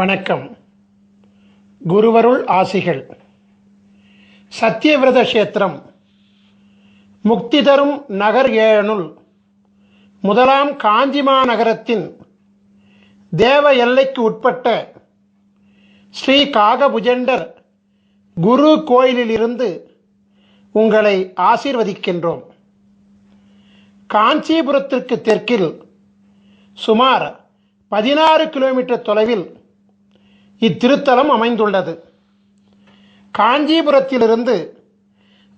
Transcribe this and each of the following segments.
வணக்கம். குருவருள் ஆசிகள். சத்தியவிரத கஷேத்திரம் முக்தி தரும் நகர் ஏழனுள் முதலாம் காஞ்சிமா நகரத்தின் தேவ எல்லைக்கு உட்பட்ட ஸ்ரீ காகபுஜண்டர் குரு கோயிலிலிருந்து உங்களை ஆசீர்வதிக்கின்றோம். காஞ்சிபுரத்திற்கு தெற்கில் சுமார் 16 கிலோமீட்டர் தொலைவில் இத்திருத்தலம் அமைந்துள்ளது. காஞ்சிபுரத்திலிருந்து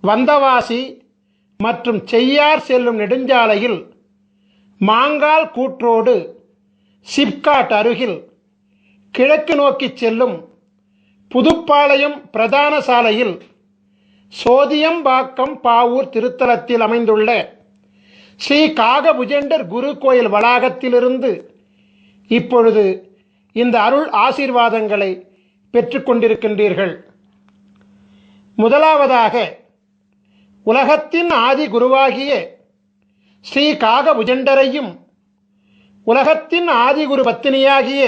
வந்தவாசி மற்றும் செய்யார் செல்லும் நெடுஞ்சாலையில் மாங்கால் கூற்றோடு சிப்காட் அருகில் கிழக்கு நோக்கி செல்லும் புதுப்பாளையம் பிரதான சாலையில் சோதியம்பாக்கம் பாவூர் திருத்தலத்தில் அமைந்துள்ள ஸ்ரீ காகபுஜண்டர் குரு கோயில் வளாகத்திலிருந்து இப்பொழுது இந்த அருள் ஆசீர்வாதங்களை பெற்றுக்கொண்டிருக்கின்றீர்கள். முதலாவதாக உலகத்தின் ஆதி குருவாகிய ஸ்ரீ காகபுஜண்டரையும் உலகத்தின் ஆதிகுரு பத்தினியாகிய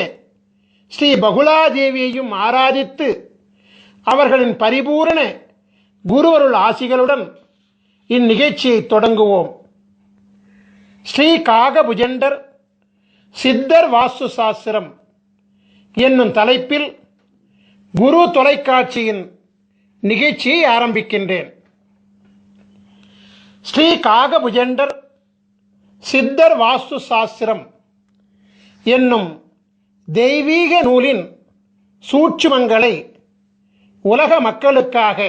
ஸ்ரீ பகுலாதேவியையும் ஆராதித்து அவர்களின் பரிபூரண குருவருள் ஆசிகளுடன் இந்நிகழ்ச்சியை தொடங்குவோம். ஸ்ரீ காகபுஜண்டர் சித்தர் வாஸ்து சாஸ்திரம் என்னும் தலைப்பில் குரு தொலைக்காட்சியின் நிகழ்ச்சியை ஆரம்பிக்கின்றேன். ஸ்ரீ காகபுஜண்டர் சித்தர் வாஸ்து சாஸ்திரம் என்னும் தெய்வீக நூலின் சூட்சுமங்களை உலக மக்களுக்காக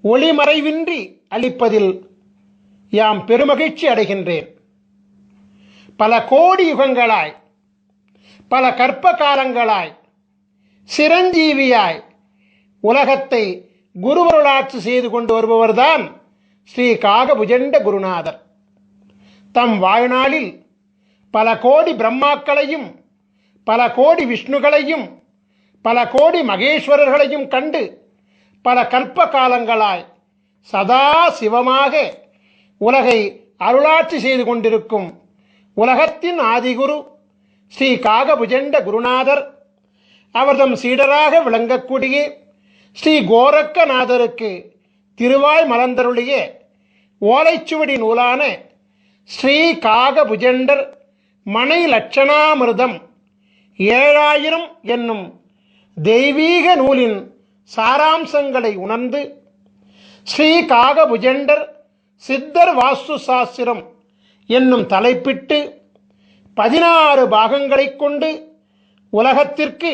ஒளிமறைவின்றி அளிப்பதில் யாம் பெருமகிழ்ச்சி அடைகின்றேன். பல கோடி யுகங்களாய், பல கற்ப காலங்களாய் சிரஞ்சீவியாய் உலகத்தை குருவருளாட்சி செய்து கொண்டு வருபவர்தான் ஸ்ரீ காகபுஜண்ட குருநாதர். தம் வாழ்நாளில் பல கோடி பிரம்மாக்களையும் பல கோடி விஷ்ணுகளையும் பல கோடி மகேஸ்வரர்களையும் கண்டு பல கல்ப காலங்களாய் சதா சிவமாக உலகை அருளாட்சி செய்து கொண்டிருக்கும் உலகத்தின் ஆதிகுரு ஸ்ரீ காகபுஜண்ட குருநாதர் அவர்தம் சீடராக விளங்கக்கூடிய ஸ்ரீ கோரக்கநாதருக்கு திருவாய் மலர்ந்தருளிய ஓலைச்சுவடி நூலான ஸ்ரீ காகபுஜண்டர் மனை லட்சணாமிர்தம் 7000 என்னும் தெய்வீக நூலின் சாராம்சங்களை உணர்ந்து ஸ்ரீ காகபுஜண்டர் சித்தர் வாஸ்து சாஸ்திரம் என்னும் தலைப்பிட்டு 16 பாகங்களை கொண்டு உலகத்திற்கு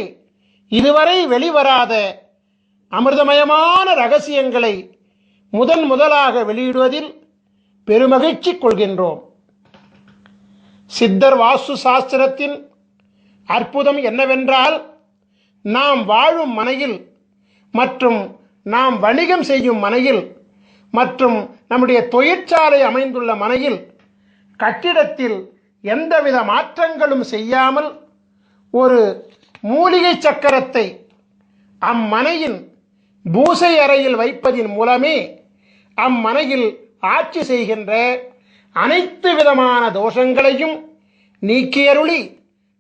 இதுவரை வெளிவராத அமிர்தமயமான ரகசியங்களை முதலாக வெளியிடுவதில் பெருமகிழ்ச்சி கொள்கின்றோம். சித்தர் வாஸ்து சாஸ்திரத்தின் அற்புதம் என்னவென்றால், நாம் வாழும் மனையில் மற்றும் நாம் வணிகம் செய்யும் மனையில் மற்றும் நம்முடைய தொழிற்சாலை அமைந்துள்ள மனையில் கட்டிடத்தில் எந்தவித மாற்றங்களும் செய்யாமல் ஒரு மூலிகை சக்கரத்தை அம்மனையின் பூசை அறையில் வைப்பதின் மூலமே அம்மனையில் ஆட்சி செய்கின்ற அனைத்து விதமான தோஷங்களையும் நீக்கியருளி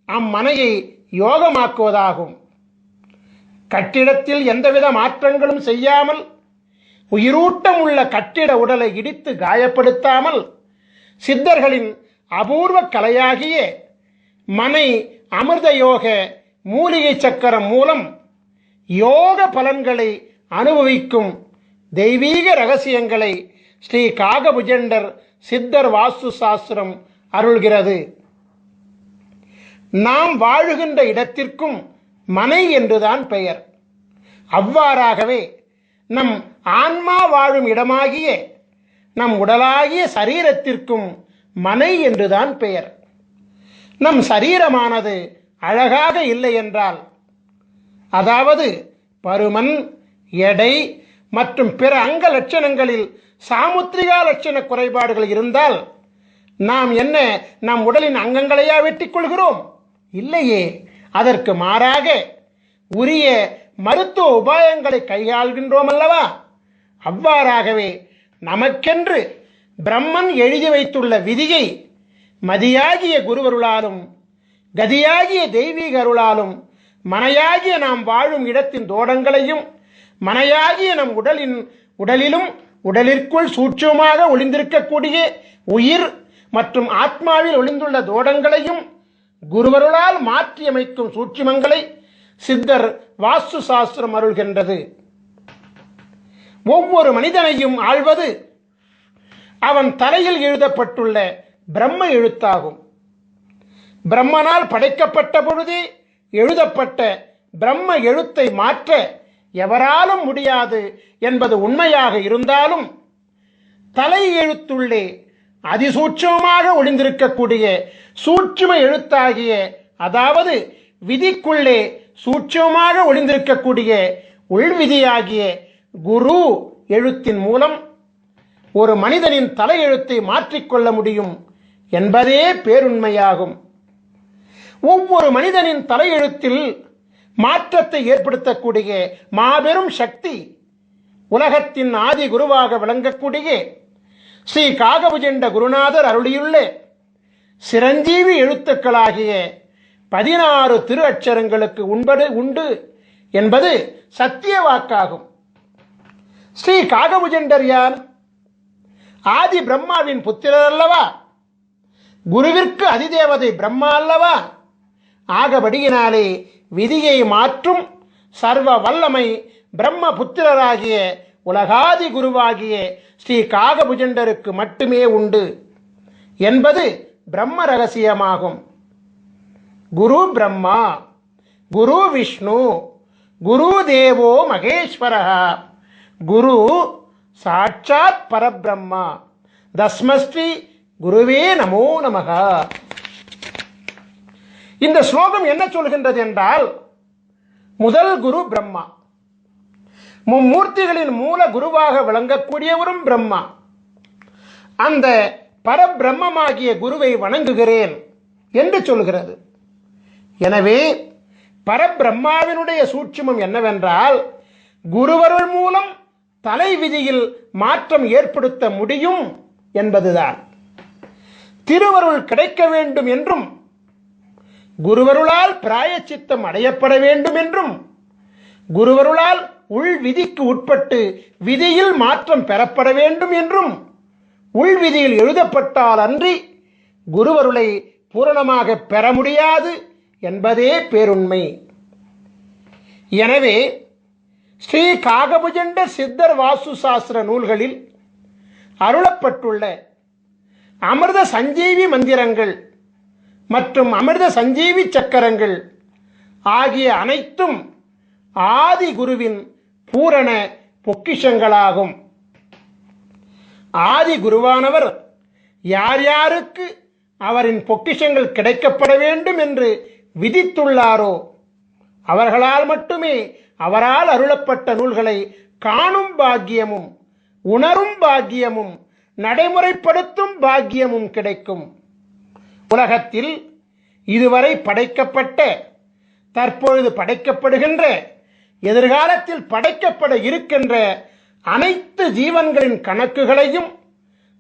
அம்மனையை யோகமாக்குவதாகும். கட்டிடத்தில் எந்தவித மாற்றங்களும் செய்யாமல் உயிரூட்டம் உள்ள கட்டிட உடலை இடித்து காயப்படுத்தாமல் சித்தர்களின் அபூர்வ கலையாகிய மனை அமிர்த யோக மூலிகை சக்கரம் மூலம் யோக பலன்களை அனுபவிக்கும் தெய்வீக ரகசியங்களை ஸ்ரீ காகபுஜண்டர் சித்தர் வாஸ்து சாஸ்திரம் அருள்கிறது. நாம் வாழுகின்ற இடத்திற்கும் மனை என்றுதான் பெயர். அவ்வாறாகவே நம் ஆன்மா வாழும் இடமாகிய நம் உடலாகிய சரீரத்திற்கும் மனை என்றுதான் பெயர். நம் சரீரமானது அழகாக இல்லை என்றால், அதாவது பருமன், எடை மற்றும் பிற அங்க லட்சணங்களில் சாமுத்திரிகா லட்சண குறைபாடுகள் இருந்தால் நாம் என்ன நம் உடலின் அங்கங்களையா வெட்டிக் கொள்கிறோம்? இல்லையே. அதற்கு மாறாக உரிய மருத்துவ உபாயங்களை கையாள்கின்றோம் அல்லவா? அவ்வாறாகவே நமக்கென்று பிரம்மன் எழுதி வைத்துள்ள விதியை மதியாகிய குருவருளாலும் கதியாகிய தெய்வீக அருளாலும் மனையாகிய நாம் வாழும் இடத்தின் தோடங்களையும் மனையாகிய நம் உடலிலும் உடலிற்குள் சூட்சமாக ஒளிந்திருக்கக்கூடிய உயிர் மற்றும் ஆத்மாவில் ஒளிந்துள்ள தோடங்களையும் குருவருளால் மாற்றியமைக்கும் சூட்சுமங்களை சித்தர் வாஸ்து சாஸ்திரம் அருள்கின்றது. ஒவ்வொரு மனிதனையும் ஆள்வது அவன் தலையில் எழுதப்பட்டுள்ள பிரம்ம எழுத்தாகும். பிரம்மனால் படைக்கப்பட்ட பொழுதே எழுதப்பட்ட பிரம்ம எழுத்தை மாற்ற எவராலும் முடியாது என்பது உண்மையாக இருந்தாலும், தலை எழுத்துள்ளே அதிசூட்சமாக ஒளிந்திருக்கக்கூடிய சூட்சும எழுத்தாகிய, அதாவது விதிக்குள்ளே சூட்சமாக ஒளிந்திருக்கக்கூடிய உள்விதியாகிய குரு எழுத்தின் மூலம் ஒரு மனிதனின் தலையெழுத்தை மாற்றிக்கொள்ள முடியும் என்பதே பேருண்மையாகும். ஒவ்வொரு மனிதனின் தலையெழுத்தில் மாற்றத்தை ஏற்படுத்தக்கூடிய மாபெரும் சக்தி உலகத்தின் ஆதி குருவாக விளங்கக்கூடிய ஸ்ரீ காகபுஜண்ட குருநாதர் அருளியுள்ள சிரஞ்சீவி எழுத்துக்களாகிய 16 திரு அட்சரங்களுக்கு உண்டு என்பது சத்திய வாக்காகும். ஸ்ரீ காகபுஜண்டர் யார்? ஆதி பிரம்மாவின் புத்திரர் அல்லவா? குருவிற்கு அதிதேவதை பிரம்மா அல்லவா? ஆகபடியினாலே விதியை மாற்றும் சர்வ வல்லமை பிரம்ம புத்திரராகிய உலகாதி குருவாகிய ஸ்ரீ காகபுஜண்டருக்கு மட்டுமே உண்டு என்பது பிரம்ம ரகசியமாகும். குரு பிரம்மா, குரு விஷ்ணு, குரு தேவோ மகேஸ்வரः, குரு சாட்சாத் பரபிரம்மா, தஸ்மஸ்ரீ குருவே நமோ நமக. இந்த ஸ்லோகம் என்ன சொல்கின்றது என்றால், முதல் குரு பிரம்மா, மும்மூர்த்திகளின் மூல குருவாக விளங்கக்கூடியவரும் பிரம்மா. அந்த பரபிரம்மமாகிய குருவை வணங்குகிறேன் என்று சொல்கிறது. எனவே பரபிரம்மாவினுடைய சூட்சுமம் என்னவென்றால், குருவருள் மூலம் தலை விதியில் மாற்றம் ஏற்படுத்த முடியும் என்பதுதான். திருவருள் கிடைக்க வேண்டும் என்றும், குருவருளால் பிராயச்சித்தம் அடையப்பட வேண்டும் என்றும், குருவருளால் உள் விதிக்கு உட்பட்டு விதியில் மாற்றம் பெறப்பட வேண்டும் என்றும் உள்விதியில் எழுதப்பட்டால் அன்றி குருவருளை பூரணமாக பெற முடியாது என்பதே பேருண்மை. எனவே ஸ்ரீ காகபுஜண்ட சித்தர் வாஸ்து சாஸ்திர நூல்களில் அருளப்பட்டுள்ள அமிர்த சஞ்சீவி மந்திரங்கள் மற்றும் அமிர்த சஞ்சீவி சக்கரங்கள் ஆகிய அனைத்தும் ஆதி குருவின் பூரண பொக்கிஷங்களாகும். ஆதி குருவானவர் யார் யாருக்கு அவரின் பொக்கிஷங்கள் கிடைக்கப்பட வேண்டும் என்று விதித்துள்ளாரோ அவர்களால் மட்டுமே அவரால் அருளப்பட்ட நூல்களை காணும் பாக்கியமும் உணரும் பாக்கியமும் நடைமுறைப்படுத்தும் பாக்கியமும் கிடைக்கும். உலகத்தில் இதுவரை படைக்கப்பட்ட, தற்பொழுது படைக்கப்படுகின்ற, எதிர்காலத்தில் படைக்கப்பட இருக்கின்ற அனைத்து ஜீவன்களின் கணக்குகளையும்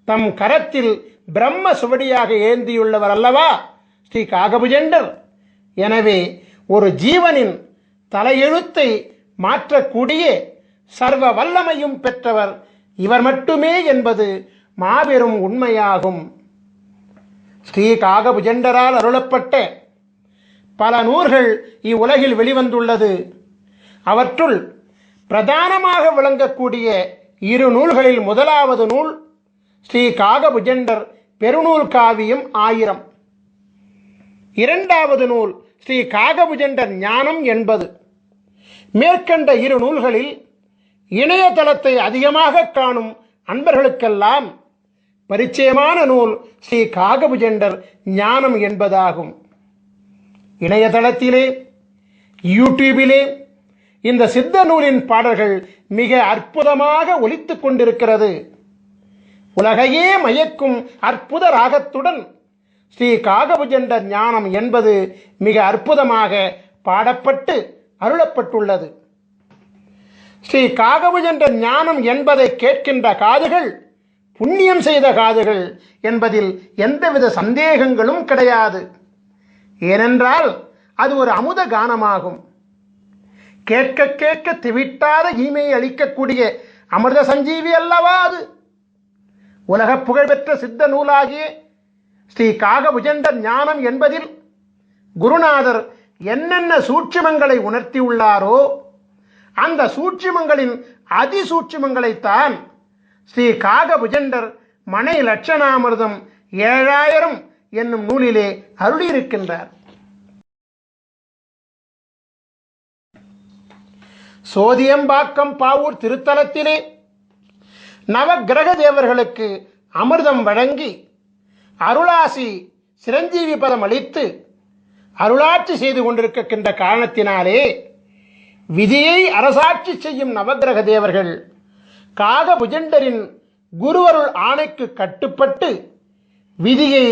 தம் கரத்தில் பிரம்ம சுவடியாக ஏந்தியுள்ளவர் அல்லவா ஸ்ரீ காகபுஜண்டர். எனவே ஒரு ஜீவனின் தலையெழுத்தை மாற்றக்கூடிய சர்வ வல்லமையும் பெற்றவர் இவர் மட்டுமே என்பது மாபெரும் உண்மையாகும். ஸ்ரீ காகபுஜண்டரால் அருளப்பட்ட பல நூல்கள் இவ்வுலகில் வெளிவந்துள்ளது. அவற்றுள் பிரதானமாக விளங்கக்கூடிய 2 நூல்களில் முதலாவது நூல் ஸ்ரீ காகபுஜண்டர் பெருநூல் காவியம் 1000. இரண்டாவது நூல் ஸ்ரீ காகபுஜண்டர் ஞானம் 80. மேற்கண்ட 2 நூல்களில் இணையதளத்தை அதிகமாக காணும் அன்பர்களுக்கெல்லாம் பரிச்சயமான நூல் ஸ்ரீ காகபுஜண்டர் ஞானம் என்பதாகும். இணையதளத்திலே, யூடியூபிலே இந்த சித்த நூலின் பாடல்கள் மிக அற்புதமாக ஒலித்துக் கொண்டிருக்கிறது. உலகையே மயக்கும் அற்புத ராகத்துடன் ஸ்ரீ காகபுஜண்டர் ஞானம் என்பது மிக அற்புதமாக பாடப்பட்டு அருளப்பட்டுள்ளது. ஸ்ரீ காகபுஜண்டர் ஞானம் என்பதை கேட்கின்ற காதுகள் புண்ணியம் செய்த காதுகள் என்பதில் எந்தவித சந்தேகங்களும் கிடையாது. ஏனென்றால் அது ஒரு அமுத கானமாகும். கேட்க கேட்க திவிட்டாத ஈமையை அளிக்கக்கூடிய அமிர்த சஞ்சீவி அல்லவா அது. உலக புகழ்பெற்ற சித்த நூலாகிய ஸ்ரீ காகபுஜண்டர் ஞானம் என்பதில் குருநாதர் என்னென்ன சூட்சுமங்களை உணர்த்தியுள்ளாரோ அந்த சூட்சுமங்களின் அதிசூட்சுமங்களைத்தான் ஸ்ரீ காகபுஜண்டர் மனை லட்சணாமிர்தம் 7000 என்னும் நூலிலே அருளியிருக்கின்றார். சோதியம்பாக்கம் பாவூர் திருத்தலத்திலே நவக்கிரக தேவர்களுக்கு அமிர்தம் வழங்கி அருளாசி சிரஞ்சீவி பதம் அளித்து அருளாட்சி செய்து கொண்டிருக்கின்ற காரணத்தினாலே விதியை அரசாட்சி செய்யும் நவக்கிரக தேவர்கள் காகபுஜண்டரின் குருவருள் ஆணைக்கு கட்டுப்பட்டு விதியை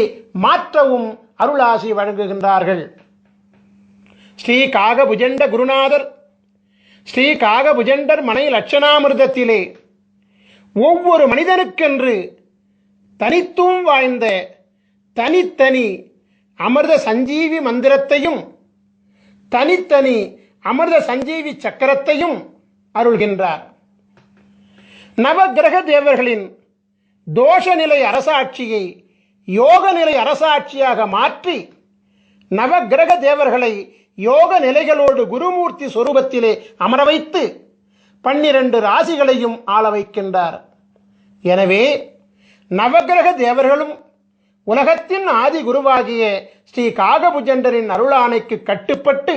மாற்றவும் அருளாசி வழங்குகின்றார்கள். ஸ்ரீ காகபுஜண்ட குருநாதர் ஸ்ரீ காகபுஜண்டர் மனை லட்சணாமிர்தத்திலே ஒவ்வொரு மனிதனுக்கென்று தனித்துவம் வாய்ந்த தனித்தனி அமிர்த சஞ்சீவி மந்திரத்தையும் தனித்தனி அமிர்த சஞ்சீவி சக்கரத்தையும் அருள்கின்றார். நவக்கிரக தேவர்களின் தோஷ நிலை அரசாட்சியை யோக நிலை அரசாட்சியாக மாற்றி நவக்கிரக தேவர்களை யோக நிலைகளோடு குருமூர்த்தி சொரூபத்திலே அமர வைத்து 12 ராசிகளையும் ஆள வைக்கின்றார். எனவே நவக்கிரக தேவர்களும் உலகத்தின் ஆதி குருவாகிய ஸ்ரீ காகபுஜண்டரின் அருளாணைக்கு கட்டுப்பட்டு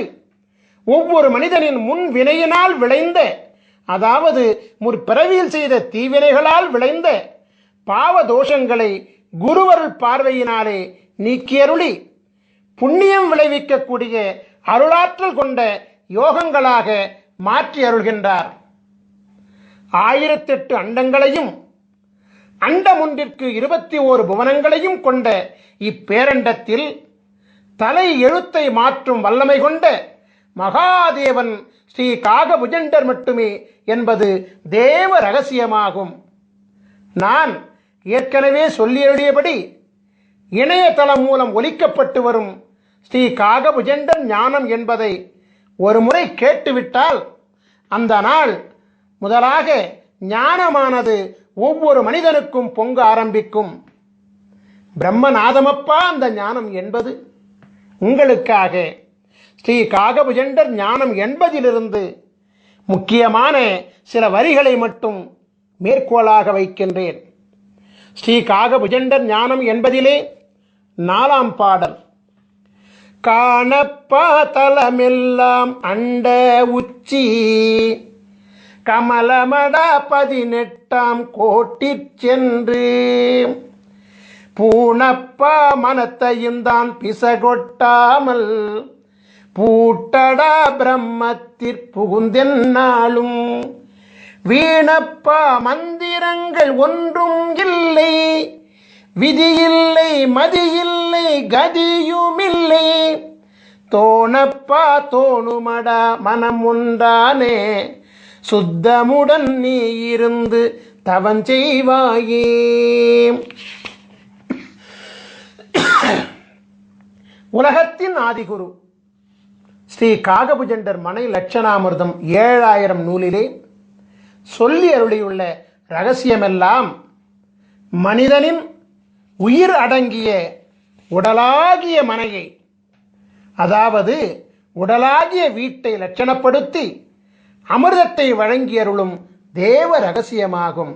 ஒவ்வொரு மனிதனின் முன் வினையினால் விளைந்த, அதாவது முற்பிறவியில் செய்த தீவினைகளால் விளைந்த பாவ தோஷங்களை குருவருள் பார்வையினாலே நீக்கியருளி புண்ணியம் விளைவிக்கக்கூடிய அருளாற்றல் கொண்ட யோகங்களாக மாற்றி அருள்கின்றார். 1008 அண்டங்களையும் அண்டம் ஒன்றிற்கு 21 புவனங்களையும் கொண்ட இப்பேரண்டத்தில் தலை எழுத்தை மாற்றும் வல்லமை கொண்ட மகாதேவன் ஸ்ரீ காகபுஜண்டர் மட்டுமே என்பது தேவ ரகசியமாகும். நான் ஏற்கனவே சொல்லியபடி இணையதளம் மூலம் ஒலிக்கப்பட்டு வரும் ஸ்ரீ காகபுஜண்டர் ஞானம் என்பதை ஒரு முறை கேட்டுவிட்டால் அந்த நாள் முதலாக ஞானமானது ஒவ்வொரு மனிதனுக்கும் பொங்க ஆரம்பிக்கும். பிரம்மநாதமப்பா அந்த ஞானம் என்பது உங்களுக்காக ஸ்ரீ காகபுஜண்டர் ஞானம் என்பதிலிருந்து முக்கியமான சில வரிகளை மட்டும் மேற்கோளாக வைக்கின்றேன். ஸ்ரீ காகபுஜண்டர் ஞானம் என்பதிலே 4ஆம் பாடல். காணப்பா தலமெல்லாம் அண்ட உச்சி கமலமட 18ஆம் கோட்டிற் சென்று பூணப்பா மனத்தையும் தான் பிசகொட்டாமல் பூட்டடா பிரம்மத்திற் புகுந்தென்னாலும் வீணப்பா மந்திரங்கள் ஒன்றும் இல்லை, விதியில்லை மதியில்லை கதியுமில்லை, தோணப்பா தோணுமடா மனம் உண்டானே சுத்தமுடன் நீ இருந்து தவஞ்செய்வாயே. உலகத்தின் ஆதிகுரு ஸ்ரீ காகபுஜண்டர் மனை லட்சணாமிர்தம் 7000 நூலிலே சொல்லி அருளியுள்ள இரகசியமெல்லாம் மனிதனின் உயிர் அடங்கிய உடலாகிய மனையை, அதாவது உடலாகிய வீட்டை லட்சணப்படுத்தி அமிர்தத்தை வழங்கி அருளும் தேவ ரகசியமாகும்.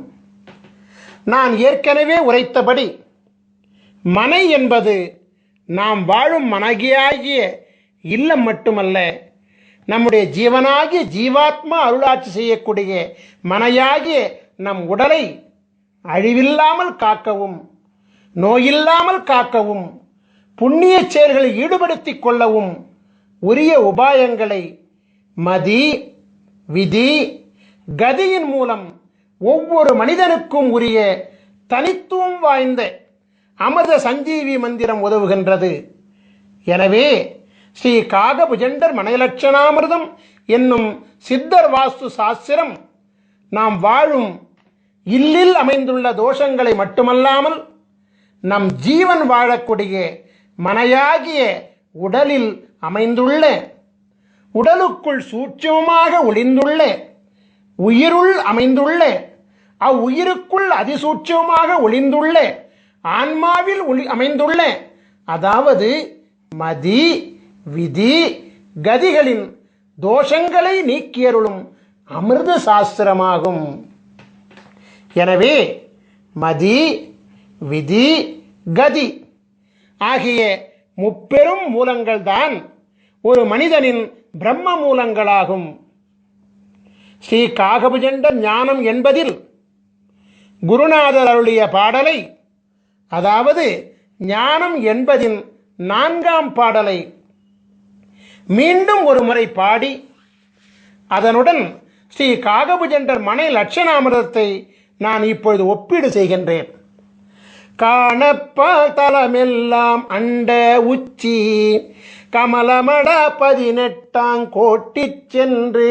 நான் ஏற்கனவே உரைத்தபடி மனை என்பது நாம் வாழும் மனகியாகிய இல்லம் மட்டுமல்ல, நம்முடைய ஜீவனாகிய ஜீவாத்மா அருளாட்சி செய்யக்கூடிய மனையாகிய நம் உடலை அழிவில்லாமல் காக்கவும் நோயில்லாமல் காக்கவும் புண்ணிய செயல்களில் ஈடுபடுத்திக் கொள்ளவும் உரிய உபாயங்களை மதி விதி கதியின் மூலம் ஒவ்வொரு மனிதனுக்கும் உரிய தனித்துவம் வாய்ந்த அமிர்த சஞ்சீவி மந்திரம் உதவுகின்றது. எனவே ஸ்ரீ காகபுஜண்டர் மனைலட்சணாமிர்தம் என்னும் சித்தர் வாஸ்து சாஸ்திரம் நாம் வாழும் இல்லில் அமைந்துள்ள தோஷங்களை மட்டுமல்லாமல் நம் ஜீவன் வாழக்கூடிய மனையாகிய உடலில் அமைந்துள்ள உடலுக்குள் சூட்சமமாக ஒளிந்துள்ள உயிருள் அமைந்துள்ள அவ்வுயிருக்குள் அதிசூட்சமாக ஒளிந்துள்ள ஆன்மாவில் அமைந்துள்ள, அதாவது மதி விதி கதிகளின் தோஷங்களை நீக்கியருளும் அமிர்த சாஸ்திரமாகும். எனவே மதி விதி கதி ஆகிய முப்பெரும் மூலங்கள்தான் ஒரு மனிதனின் பிரம்ம மூலங்களாகும். ஸ்ரீ காகபுஜண்ட ஞானம் என்பதில் குருநாதர் அருளிய பாடலை, அதாவது ஞானம் என்பதின் 4ஆம் பாடலை மீண்டும் ஒரு முறை பாடி அதனுடன் ஸ்ரீ காகபுஜண்டர் மனை லட்சணாமிரதத்தை நான் இப்பொழுது ஒப்பீடு செய்கின்றேன். காணப்பால் தலமெல்லாம் அண்ட உச்சி கமலமட 18 கோட்டி சென்று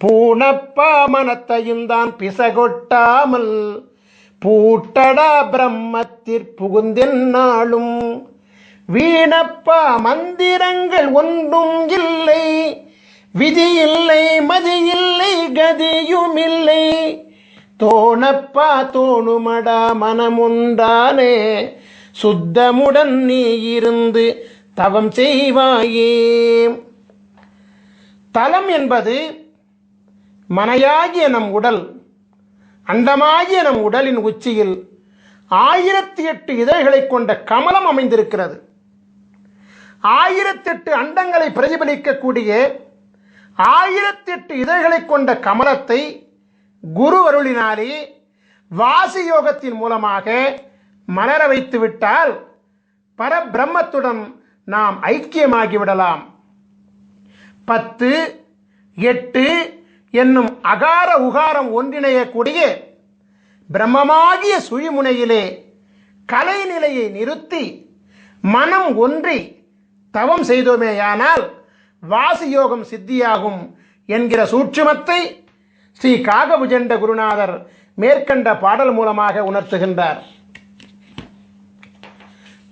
பூணப்பா மனத்தையும் தான் பிசகொட்டாமல் பூட்டடா பிரம்மத்திற்புகுந்தென்னாளும் வீணப்பா மந்திரங்கள் ஒன்றும் இல்லை, விதி இல்லை மதி இல்லை கதியும் இல்லை, தோணப்பா தோணுமடா மனமுண்டானே சுத்தமுடன் நீ இருந்து தவம் செய்வாயே. தலம் என்பது மனையாகிய நம் உடல், அண்டமாகிய நம் உடலின் உச்சியில் 1008 இதழ்களை கொண்ட கமலம் அமைந்திருக்கிறது. 1008 அண்டங்களை பிரதிபலிக்கக்கூடிய 1008 இதழ்களை கொண்ட கமலத்தை குரு அருளினாலே வாசி யோகத்தின் மூலமாக மலர வைத்து விட்டால் பரபிரம்மத்துடன் நாம் ஐக்கியமாகிவிடலாம். 10, 8 என்னும் அகார உகாரம் ஒன்றிணையக்கூடிய பிரம்மமாகிய சுழிமுனையிலே கலைநிலையை நிறுத்தி மனம் ஒன்றி தவம் செய்தோமேயானால் வாசியோகம் சித்தியாகும் என்கிற சூட்சுமத்தை ஸ்ரீ காகபுஜண்ட குருநாதர் மேற்கண்ட பாடல் மூலமாக உணர்த்துகின்றார்.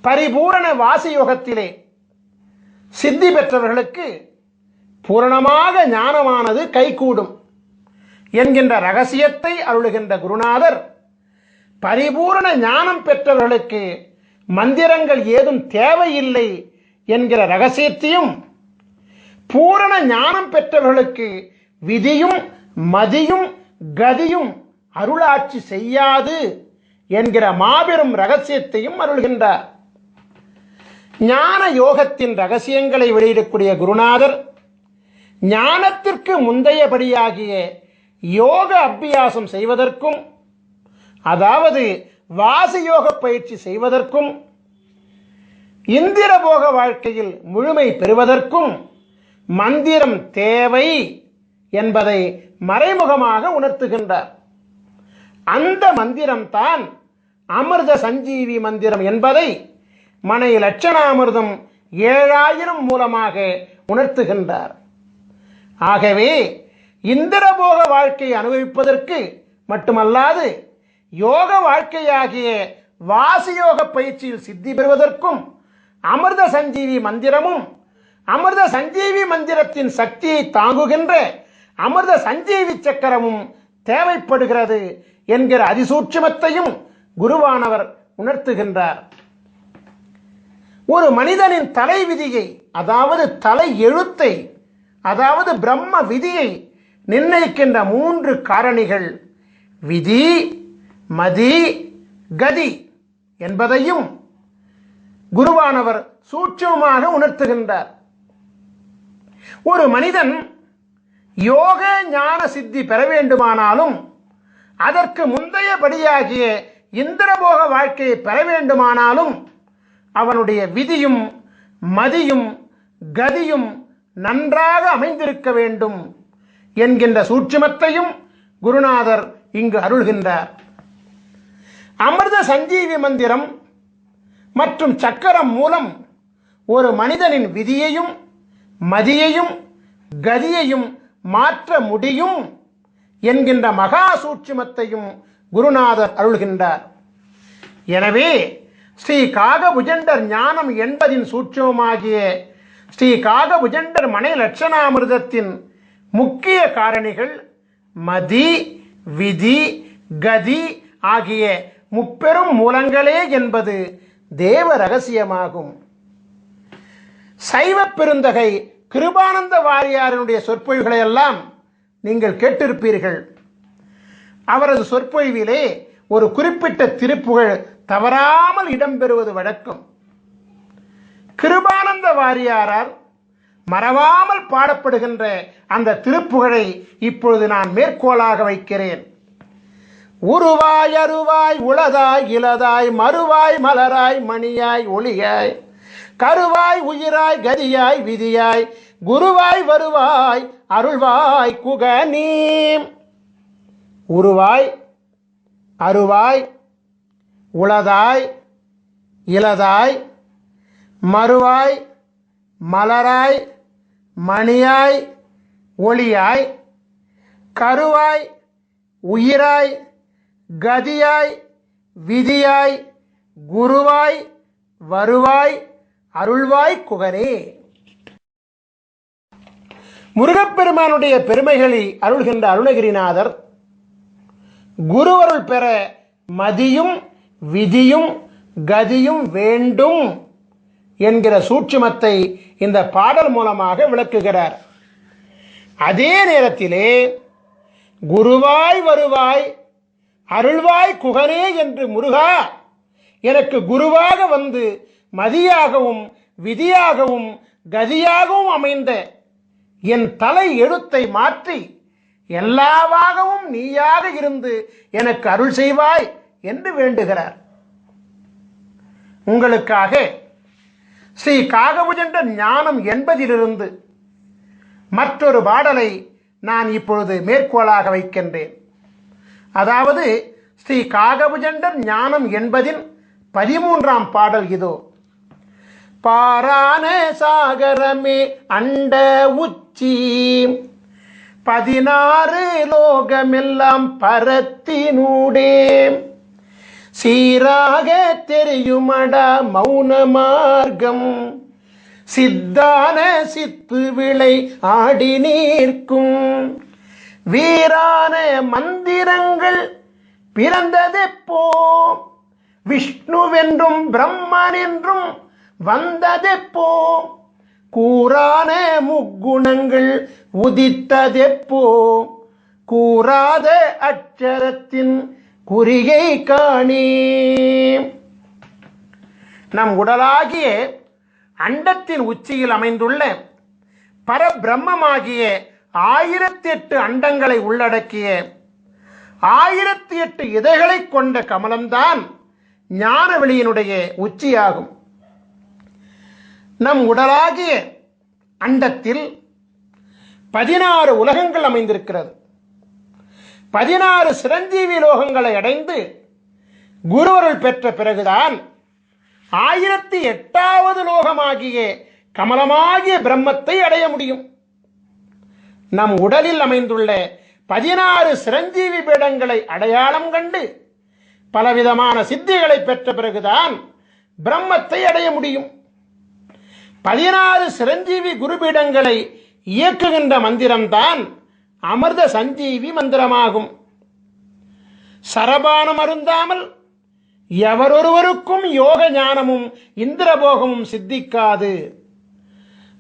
பரிபூரண வாசியோகத்திலே சித்தி பெற்றவர்களுக்கு பூரணமாக ஞானமானது கைகூடும் என்கின்ற ரகசியத்தை அருளுகின்ற குருநாதர், பரிபூரண ஞானம் பெற்றவர்களுக்கு மந்திரங்கள் ஏதும் தேவையில்லை என்கிற ரகசியத்தையும், பூரண ஞானம் பெற்றவர்களுக்கு விதியும் மதியும் கதியும் அருளாட்சி செய்யாது என்கிற மாபெரும் ரகசியத்தையும் அருள்கின்றார். ஞான யோகத்தின் ரகசியங்களை வெளியிடக்கூடிய குருநாதர் ஞானத்திற்கு முந்தையபடியாகிய யோக அபியாசம் செய்வதற்கும், அதாவது வாசியோக பயிற்சி செய்வதற்கும், இந்திரபோக வாழ்க்கையில் முழுமை பெறுவதற்கும் மந்திரம் தேவை என்பதை மறைமுகமாக உணர்த்துகின்றார். அந்த மந்திரம்தான் அமிர்த சஞ்சீவி மந்திரம் என்பதை மனை லட்சணாமிர்தம் 7000 மூலமாக உணர்த்துகின்றார். ஆகவே இந்திரபோக வாழ்க்கையை அனுபவிப்பதற்கு மட்டுமல்லாது யோக வாழ்க்கையாகிய வாசியோக பயிற்சியில் சித்தி பெறுவதற்கும் அமிர்த சஞ்சீவி மந்திரமும், அமிர்த சஞ்சீவி மந்திரத்தின் சக்தியை தாங்குகின்ற அமிர்த சஞ்சீவி சக்கரமும் தேவைப்படுகிறது என்கிற அதிசூட்சுமத்தையும் குருவானவர் உணர்த்துகின்றார். ஒரு மனிதனின் தலை விதியை, அதாவது தலை எழுத்தை, அதாவது பிரம்ம விதியை நிர்ணயிக்கின்ற 3 காரணிகள் விதி மதி கதி என்பதையும் குருவானவர் சூட்சமாக உணர்த்துகின்றார். ஒரு மனிதன் யோக ஞான சித்தி பெற வேண்டுமானாலும், அதற்கு முந்தையபடியாகிய இந்திரபோக வாழ்க்கையை பெற வேண்டுமானாலும் அவனுடைய விதியும் மதியும் கதியும் நன்றாக அமைந்திருக்க வேண்டும் என்கின்ற சூட்சுமத்தையும் குருநாதர் இங்கு அருள்கின்றார். அமிர்த சஞ்சீவி மந்திரம் மற்றும் சக்கரம் மூலம் ஒரு மனிதனின் விதியையும் மதியையும் கதியையும் மாற்ற முடியும் என்கின்ற மகா சூட்சுமத்தையும் குருநாதர் அருள்கின்றார். எனவே ஸ்ரீ காகபுஜண்டர் ஞானம் என்பதின் சூட்சுமமாகிய ஸ்ரீ காகபுஜண்டர் மனை லட்சணாமிர்தத்தின் முக்கிய காரணிகள் மதி, விதி, கதி ஆகிய முப்பெரும் மூலங்களே என்பது தேவ ரகசியமாகும். சைவ பெருந்தகை கிருபானந்த வாரியாரினுடைய சொற்பொழிவுகளை எல்லாம் நீங்கள் கேட்டிருப்பீர்கள். அவரது சொற்பொழிவிலே ஒரு குறிப்பிட்ட திருப்புகழ் தவறாமல் இடம்பெறுவது வழக்கம். கிருபானந்த வாரியாரால் மறவாமல் பாடப்படுகின்ற அந்த திருப்புகழை இப்பொழுது நான் மேற்கோளாக வைக்கிறேன். உருவாய் அருவாய் உளதாய் இலதாய் மறுவாய் மலராய் மணியாய் ஒளியாய் கருவாய் உயிராய் கதியாய் விதியாய் குருவாய் வருவாய் அருள்வாய் குகனீ. உருவாய் அருவாய் உளதாய் இலதாய் மறுவாய் மலராய் மணியாய் ஒளியாய் கருவாய் உயிராய் கதியாய் விதியாய் குருவாய் வருவாய் அருள்வாய் குகனே. முருகப்பெருமானுடைய பெருமைகளை அருள்கின்ற அருணகிரிநாதர் குருவருள் பெற மதியும் விதியும் கதியும் வேண்டும் என்கிற சூட்சுமத்தை இந்த பாடல் மூலமாக விளக்குகிறார். அதே நேரத்திலே குருவாய் வருவாய் அருள்வாய் குகனே என்று முருகா எனக்கு குருவாக வந்து மதியாகவும் விதியாகவும் கதியாகவும் அமைந்த என் தலை எழுத்தை மாற்றி எல்லாவாகவும் நீயாக இருந்து எனக்கு அருள் செய்வாய் என்று வேண்டுகிறார். உங்களுக்காக ஸ்ரீ காகபுஜண்டர் ஞானம் என்பதிலிருந்து மற்றொரு பாடலை நான் இப்பொழுது மேற்கோளாக வைக்கின்றேன். அதாவது ஸ்ரீ காகபுஜண்டர் ஞானம் என்பதின் 13ஆம் பாடல் இதோ. பாரான சாகரமே அண்ட உச்சி 16 லோகமெல்லாம் பரத்தினூடே சீராக தெரியுமடா மௌன மார்க்கம் சித்தான சித்து விளை ஆடி நீர்க்கும் வீரான மந்திரங்கள் பிறந்ததெப்போ விஷ்ணுவென்றும் பிரம்மன் என்றும் வந்ததெப்போ கூறான முக்குணங்கள் உதித்ததெப்போ கூறாத அட்சரத்தின் குறிகை காணே. நம் உடலாகிய அண்டத்தின் உச்சியில் அமைந்துள்ள பரபிரம்மமாகிய 1008 அண்டங்களை உள்ளடக்கிய 1008 இதழ்களை கொண்ட கமலம்தான் ஞானவெளியினுடைய உச்சியாகும். நம் உடலாகிய அண்டத்தில் 16 உலகங்கள் அமைந்திருக்கிறது. 16 சிரஞ்சீவி லோகங்களை அடைந்து குருவருள் பெற்ற பிறகுதான் 1008வது லோகமாகிய கமலமாகிய பிரம்மத்தை அடைய முடியும். நம் உடலில் அமைந்துள்ள 16 சிரஞ்சீவி பீடங்களை அடையாளம் கண்டு பலவிதமான சித்திகளை பெற்ற பிறகுதான் பிரம்மத்தை அடைய முடியும். 16 சிரஞ்சீவி குருபீடங்களை இயக்குகின்ற மந்திரம்தான் அமிர்த சஞ்சீவி மந்திரமாகும். சரபானம் அருந்தாமல் எவரொருவருக்கும் யோக ஞானமும் இந்திரபோகமும் சித்திக்காது.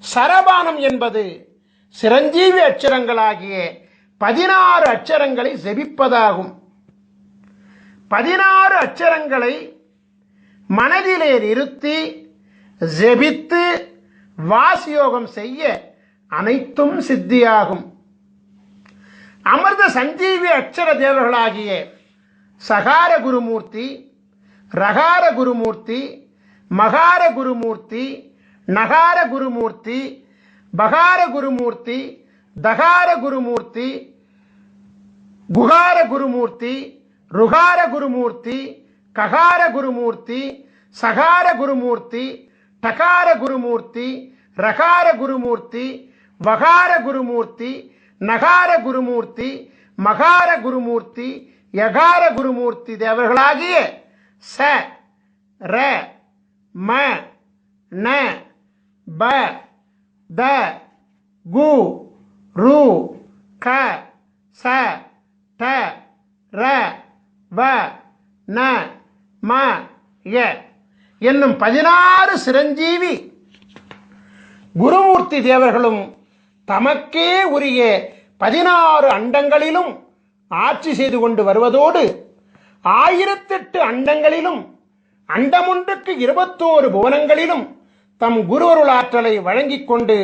சரபானம் என்பது சிரஞ்சீவி அட்சரங்களாகிய 16 அட்சரங்களை ஜெபிப்பதாகும். 16 அட்சரங்களை மனதிலே நிறுத்தி ஜெபித்து வாசியோகம் செய்ய அனைத்தும் சித்தியாகும். அமிர்த சஞ்சீவி அட்சர தேவர்களாகிய சகார குருமூர்த்தி, ரகார குருமூர்த்தி, மகார குருமூர்த்தி, நகார குருமூர்த்தி, பகார குருமூர்த்தி, தகார குருமூர்த்தி, குகார குருமூர்த்தி, ருகார குருமூர்த்தி, ககார குருமூர்த்தி, சகார குருமூர்த்தி, டகார குருமூர்த்தி, ரகார குருமூர்த்தி, வகார குருமூர்த்தி, நகார குருமூர்த்தி, மகார குருமூர்த்தி, யகார குருமூர்த்தி தேவர்களாகிய ச ர ம ந ப த கு ரு க ச ட ர வ ந ம ய என்னும் 16 சிரஞ்சீவி குருமூர்த்தி தேவர்களும் தமக்கே உரிய 16 அண்டங்களிலும் ஆட்சி செய்து கொண்டு வருவதோடு 1008 அண்டங்களிலும் அண்டமொன்றுக்கு 21 புவனங்களிலும் தம் குருவருள் ஆற்றலை வழங்கிக் கொண்டு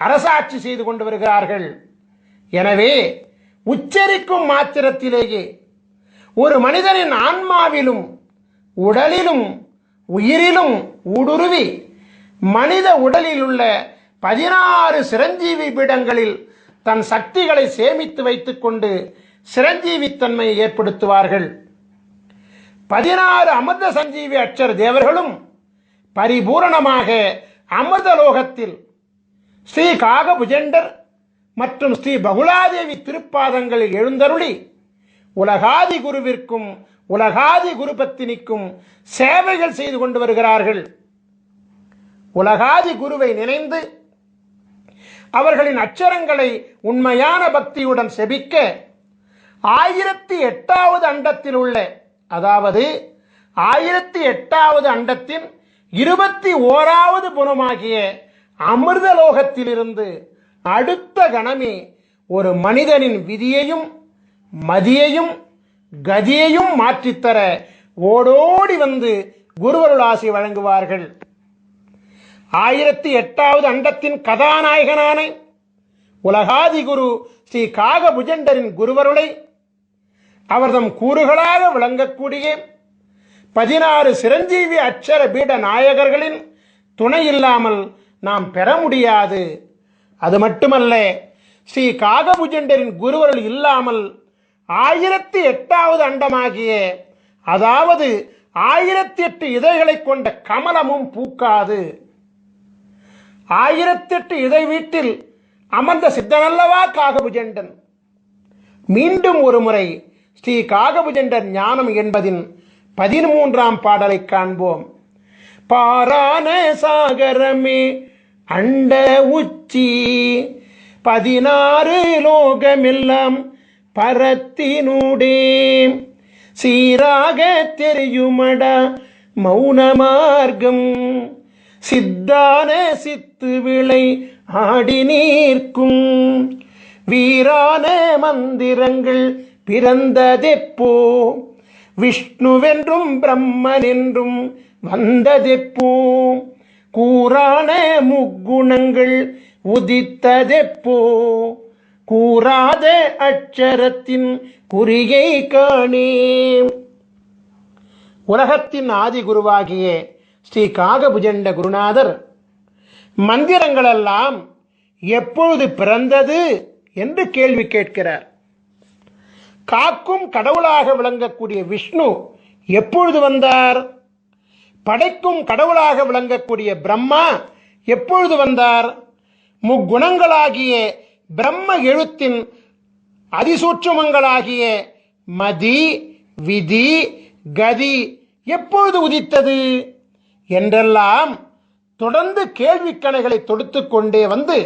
அரசாட்சி செய்து கொண்டு வருகிறார்கள். எனவே உச்சரிக்கும் மாத்திரத்திலேயே ஒரு மனிதனின் ஆன்மாவிலும் உடலிலும் உயிரிலும் ஊடுருவி மனித உடலில் உள்ள 16 சிரஞ்சீவி பீடங்களில் தன் சக்திகளை சேமித்து வைத்துக் கொண்டு சிரஞ்சீவித்தன்மையை ஏற்படுத்துவார்கள். 16 அமிர்த சஞ்சீவி அட்சர தேவர்களும் பரிபூரணமாக அமிர்தலோகத்தில் ஸ்ரீ காகபுஜண்டர் மற்றும் ஸ்ரீ பகுலாதேவி திருப்பாதங்களில் எழுந்தருளி உலகாதி குருவிற்கும் உலகாதி குருபத்தினிக்கும் சேவைகள் செய்து கொண்டு வருகிறார்கள். உலகாதி குருவை நினைந்து அவர்களின் அச்சரங்களை உண்மையான பக்தியுடன் செபிக்க 1008வது அண்டத்தில் உள்ள, அதாவது 1008வது அண்டத்தின் 21வது புனமாகிய அமிர்தலோகத்திலிருந்து அடுத்த கணமே ஒரு மனிதனின் விதியையும் மதியையும் கதியையும் மாற்றித்தர ஓடோடி வந்து குருவருளாசி வழங்குவார்கள். 1008வது அண்டத்தின் கதாநாயகனான உலகாதி குரு ஸ்ரீ காகபுஜண்டரின் குருவருளை அவர்தம் கூறுகளாக விளங்கக்கூடிய 16 சிரஞ்சீவி அட்சர பீட நாயகர்களின் துணை இல்லாமல் நாம் பெற முடியாது. அது மட்டுமல்ல, ஸ்ரீ காகபுஜண்டரின் குருவருள் இல்லாமல் 1008வது அண்டமாகிய, அதாவது 1008 இதழ்களை கொண்ட கமலமும் பூக்காது. 1008 இதழ் வீட்டில் அமர்ந்த சித்தனல்லவா காகபுஜண்டன். மீண்டும் ஒரு முறை ஸ்ரீ காகபுஜண்டர் ஞானம் என்பதின் 13ஆம் பாடலை காண்போம். பாரான சாகரமே அண்ட உச்சி 16 லோகமெல்லாம் பரத்தினூடே சீராக தெரியுமடா மௌன மார்க்கம் சித்தான சித்து விளை ஆடி நீர்க்கும் வீரான மந்திரங்கள் பிறந்ததெப்போ விஷ்ணுவென்றும் பிரம்மனென்றும் வந்ததெப்போ கூறான முக்குணங்கள் உதித்ததெப்போ கூறாத அட்சரத்தின் குறியை காணே. உலகத்தின் ஆதி குருவாகிய ஸ்ரீ காகபுஜண்ட குருநாதர் மந்திரங்களெல்லாம் எப்பொழுது பிறந்தது என்று கேள்வி கேட்கிறார். காக்கும் கடவுளாக விளங்கக்கூடிய விஷ்ணு எப்பொழுது வந்தார்? படைக்கும் கடவுளாக விளங்கக்கூடிய பிரம்மா எப்பொழுது வந்தார்? முக்குணங்களாகிய பிரம்ம எழுத்தின் அதிசூட்சுமங்களாகிய மதி விதி கதி எப்பொழுது உதித்தது என்றெல்லாம் தொடர்ந்து கேள்விக்கணைகளை தொடுத்து கொண்டே வந்து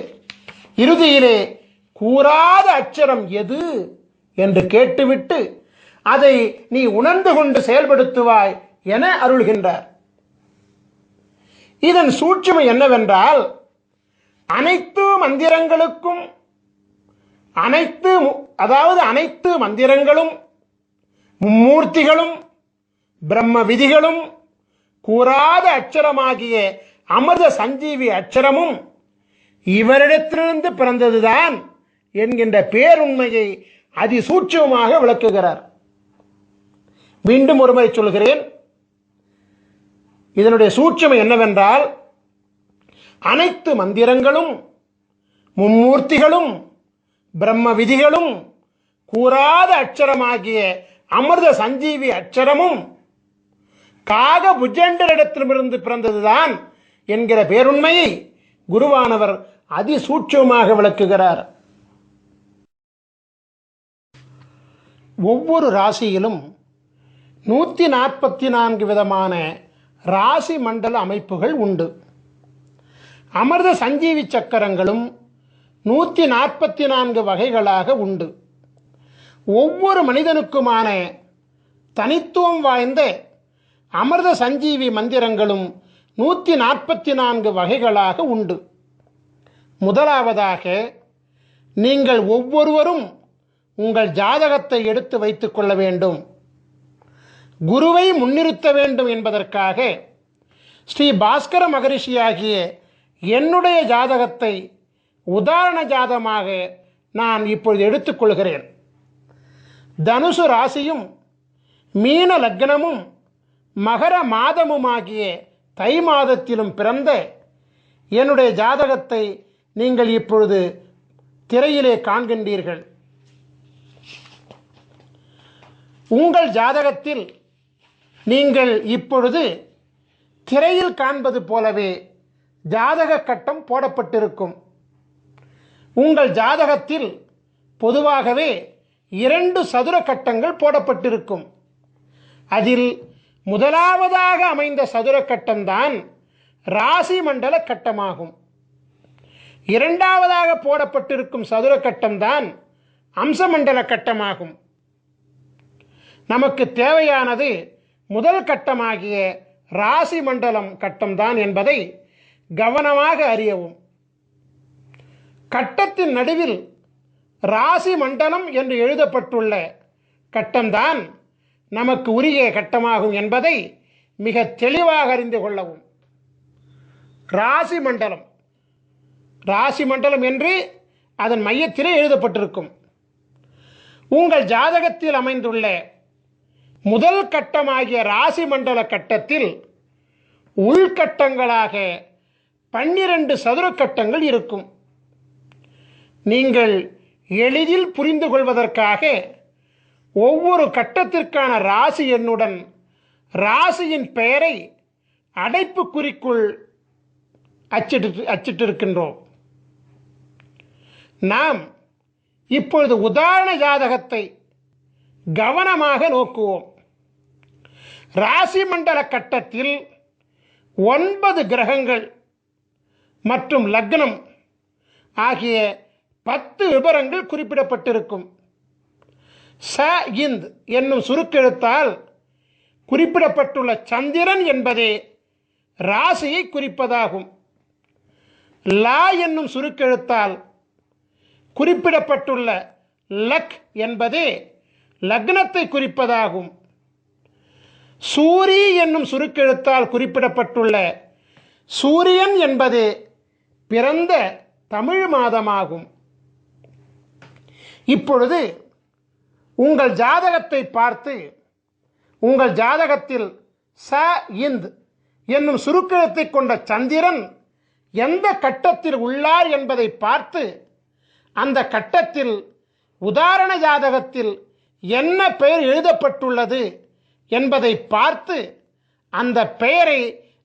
இறுதியிலே கூறாத அட்சரம் எது என்று கேட்டுவிட்டு அதை நீ உணர்ந்து கொண்டு செயல்படுத்துவாய் என அருள்கின்றார். இதன் சூட்சுமை என்னவென்றால், அனைத்து மந்திரங்களுக்கும் அனைத்து மந்திரங்களும் மும்மூர்த்திகளும் பிரம்ம விதிகளும் கூறாத அட்சரமாகிய அமிர்த சஞ்சீவி அட்சரமும் இவரிடத்திலிருந்து பிறந்ததுதான் என்கின்ற பேருண்மையை அதிசூட்சமாக விளக்குகிறார். மீண்டும் ஒருமுறை சொல்கிறேன். இதனுடைய சூட்சுமை என்னவென்றால், அனைத்து மந்திரங்களும் மும்மூர்த்திகளும் பிரம்ம விதிகளும் கூறாத அட்சரமாகிய அமிர்த சஞ்சீவி அட்சரமும் காகபுஜண்டரிடத்திலிருந்து பிறந்ததுதான் என்கிற பேருண்மையை குருவானவர் அதிசூட்சமாக விளக்குகிறார். ஒவ்வொரு ராசியிலும் 144 விதமான ராசி மண்டல அமைப்புகள் உண்டு. அமிர்த சஞ்சீவி சக்கரங்களும் 144 வகைகளாக உண்டு. ஒவ்வொரு மனிதனுக்குமான தனித்துவம் வாய்ந்த அமிர்த சஞ்சீவி மந்திரங்களும் 144 வகைகளாக உண்டு. முதலாவதாக, நீங்கள் ஒவ்வொருவரும் உங்கள் ஜாதகத்தை எடுத்து வைத்துக் கொள்ள வேண்டும். குருவை முன்னிறுத்த வேண்டும் என்பதற்காக ஸ்ரீ பாஸ்கர மகரிஷியாகிய என்னுடைய ஜாதகத்தை உதாரண ஜாதகமாக நான் இப்பொழுது எடுத்துக்கொள்கிறேன். தனுசு ராசியும் மீன லக்னமும் மகர மாதமுமாகிய தை மாதத்திலும் பிறந்த என்னுடைய ஜாதகத்தை நீங்கள் இப்பொழுது திரையிலே காண்கின்றீர்கள். உங்கள் ஜாதகத்தில் நீங்கள் இப்பொழுது திரையில் காண்பது போலவே ஜாதக கட்டம் போடப்பட்டிருக்கும். உங்கள் ஜாதகத்தில் பொதுவாகவே 2 சதுர கட்டங்கள் போடப்பட்டிருக்கும். அதில் முதலாவதாக அமைந்த சதுர கட்டம்தான் ராசி மண்டல கட்டமாகும். இரண்டாவதாக போடப்பட்டிருக்கும் சதுர கட்டம்தான் அம்சமண்டல கட்டமாகும். நமக்கு தேவையானது முதல் கட்டமாகிய ராசி மண்டலம் கட்டம்தான் என்பதை கவனமாக அறியவும். கட்டத்தின் நடுவில் ராசி மண்டலம் என்று எழுதப்பட்டுள்ள கட்டம்தான் நமக்கு உரிய கட்டமாகும் என்பதை மிக தெளிவாக அறிந்து கொள்ளவும். ராசி மண்டலம் ராசி மண்டலம் என்று அதன் மையத்திலே எழுதப்பட்டிருக்கும். உங்கள் ஜாதகத்தில் அமைந்துள்ள முதல் கட்டமாகிய ராசி மண்டல கட்டத்தில் உள்கட்டங்களாக 12 சதுர கட்டங்கள் இருக்கும். நீங்கள் எளிதில் புரிந்து கொள்வதற்காக ஒவ்வொரு கட்டத்திற்கான ராசி எண்ணுடன் ராசியின் பெயரை அடைப்புக்குறிக்குள் அச்சிட்டிருக்கின்றோம். நாம் இப்பொழுது உதாரண ஜாதகத்தை கவனமாக நோக்குவோம். ராசி மண்டல கட்டத்தில் 9 கிரகங்கள் மற்றும் லக்னம் ஆகிய 10 விபரங்கள் குறிப்பிடப்பட்டிருக்கும். ச இந்த் என்னும் சுருக்கெழுத்தால் குறிப்பிடப்பட்டுள்ள சந்திரன் என்பதே ராசியை குறிப்பதாகும். லா என்னும் சுருக்கெழுத்தால் குறிப்பிடப்பட்டுள்ள லக் என்பதே லக்னத்தை குறிப்பதாகும். சூரி என்னும் சுருக்கெழுத்தால் குறிப்பிடப்பட்டுள்ள சூரியன் என்பது பிறந்த தமிழ் மாதமாகும். இப்பொழுது உங்கள் ஜாதகத்தை பார்த்து உங்கள் ஜாதகத்தில் ச இந்த் என்னும் சுருக்கெழுத்தை கொண்ட சந்திரன் எந்த கட்டத்தில் உள்ளார் என்பதை பார்த்து அந்த கட்டத்தில் உதாரண ஜாதகத்தில் என்ன பெயர் எழுதப்பட்டுள்ளது என்பதை பார்த்து அந்த பெயரை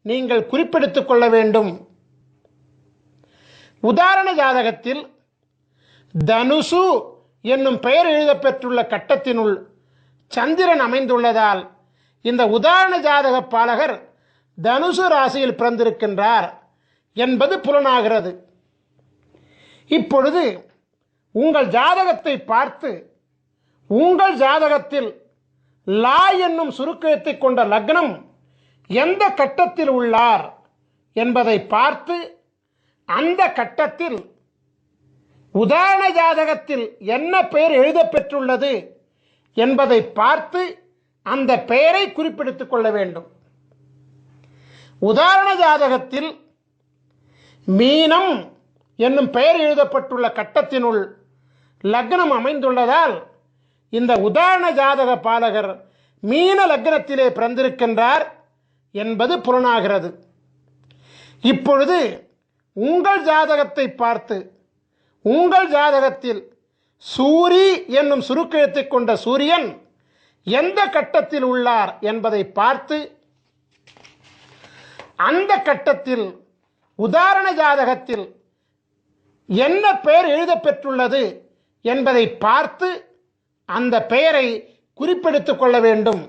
நீங்கள் குறிப்பெடுத்துக் கொள்ள வேண்டும். உதாரண ஜாதகத்தில் தனுசு என்னும் பெயர் எழுதப்பெற்றுள்ள கட்டத்தினுள் சந்திரன் அமைந்துள்ளதால் இந்த உதாரண ஜாதக பாலகர் தனுசு ராசியில் பிறந்திருக்கின்றார் என்பது புலனாகிறது. இப்பொழுது உங்கள் ஜாதகத்தை பார்த்து உங்கள் ஜாதகத்தில் லா என்னும் சுருக்கெழுத்தை கொண்ட லக்னம் எந்த கட்டத்தில் உள்ளார் என்பதை பார்த்து அந்த கட்டத்தில் உதாரண ஜாதகத்தில் என்ன பெயர் எழுதப்பெற்றுள்ளது என்பதை பார்த்து அந்த பெயரை குறிப்பிடுத்திக் கொள்ள வேண்டும். உதாரண ஜாதகத்தில் மீனம் என்னும் பெயர் எழுதப்பட்டுள்ள கட்டத்தினுள் லக்னம் அமைந்துள்ளதால் இந்த உதாரண ஜாதக பாலகர் மீன லக்னத்திலே பிறந்திருக்கின்றார் என்பது புலனாகிறது. இப்பொழுது உங்கள் ஜாதகத்தை பார்த்து உங்கள் ஜாதகத்தில் சூரி என்னும் சுருக்கெழுத்தை கொண்ட சூரியன் எந்த கட்டத்தில் உள்ளார் என்பதை பார்த்து அந்த கட்டத்தில் உதாரண ஜாதகத்தில் என்ன பெயர் எழுதப்பெற்றுள்ளது என்பதை பார்த்து அந்த பெயரை குறிப்பெடுத்துக் கொள்ள வேண்டும்.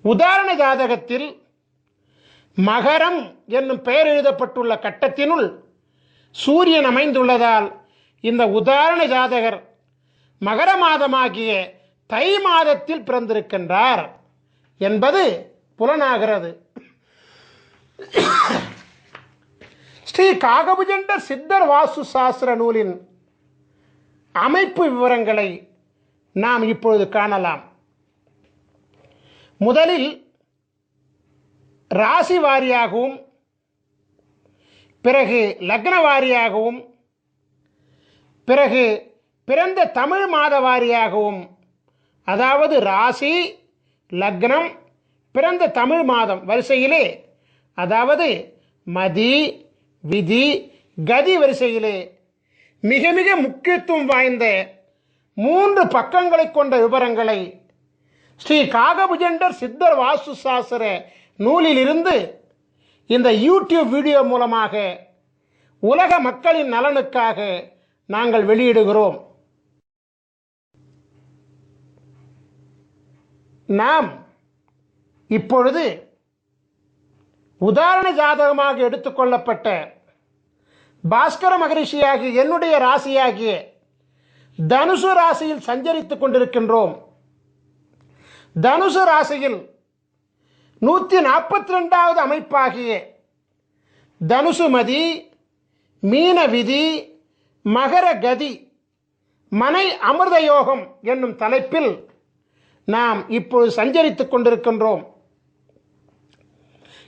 உதாரண ஜாதகத்தில் மகரம் என்னும் பெயர் எழுதப்பட்டுள்ள கட்டத்தினுள் சூரியன் அமைந்துள்ளதால் இந்த உதாரண ஜாதகர் மகர மாதமாகிய தை மாதத்தில் பிறந்திருக்கின்றார் என்பது புலனாகிறது. ஸ்ரீ காகபுஜண்டர் சித்தர் வாஸ்து சாஸ்திர நூலின் அமைப்பு விவரங்களை நாம் இப்பொழுது காணலாம். முதலில் ராசி வாரியாகவும் பிறகு லக்ன வாரியாகவும் பிறகு பிறந்த தமிழ் மாத வாரியாகவும், அதாவது ராசி லக்னம் பிறந்த தமிழ் மாதம் வரிசையிலே, அதாவது மதி விதி கதி வரிசையிலே மிக மிக முக்கியத்துவம் வாய்ந்த 3 பக்கங்களை கொண்ட விவரங்களை ஸ்ரீ காகபுஜண்டர் சித்தர் வாஸ்து சாஸ்திர நூலிலிருந்து இந்த யூடியூப் வீடியோ மூலமாக உலக மக்களின் நலனுக்காக நாங்கள் வெளியிடுகிறோம். நாம் இப்பொழுது உதாரண ஜாதகமாக எடுத்துக்கொள்ளப்பட்ட பாஸ்கர மகரிஷியாகிய என்னுடைய ராசியாகிய தனுசு ராசியில் சஞ்சரித்துக் கொண்டிருக்கின்றோம். தனுசு ராசியில் 142வது அமைப்பாகிய தனுசுமதி மீன விதி மகர கதி மனை அமிர்த யோகம் என்னும் தலைப்பில் நாம் இப்பொழுது சஞ்சரித்துக் கொண்டிருக்கின்றோம்.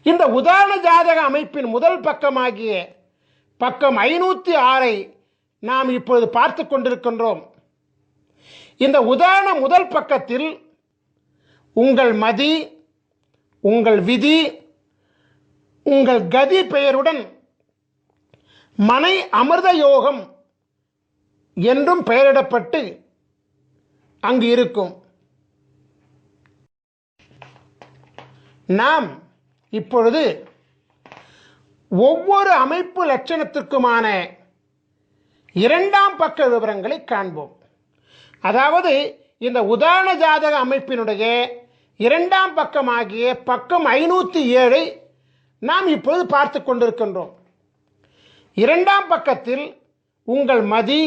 இந்த உதாரண ஜாதக அமைப்பின் முதல் பக்கமாகிய பக்கம் 506 நாம் இப்பொழுது பார்த்து கொண்டிருக்கின்றோம். இந்த உதாரண முதல் பக்கத்தில் உங்கள் மதி உங்கள் விதி உங்கள் கதி பெயருடன் மனை அமிர்த யோகம் என்றும் பெயரிடப்பட்டு அங்கு இருக்கும். நாம் இப்பொழுது ஒவ்வொரு அமைப்பு லட்சணத்திற்குமான 2ஆம் பக்க விவரங்களை காண்போம். அதாவது இந்த உதாரண ஜாதக அமைப்பினுடைய 2ஆம் பக்கமாகிய பக்கம் 507 நாம் இப்பொழுது பார்த்து கொண்டிருக்கின்றோம். 2ஆம் பக்கத்தில் உங்கள் மதி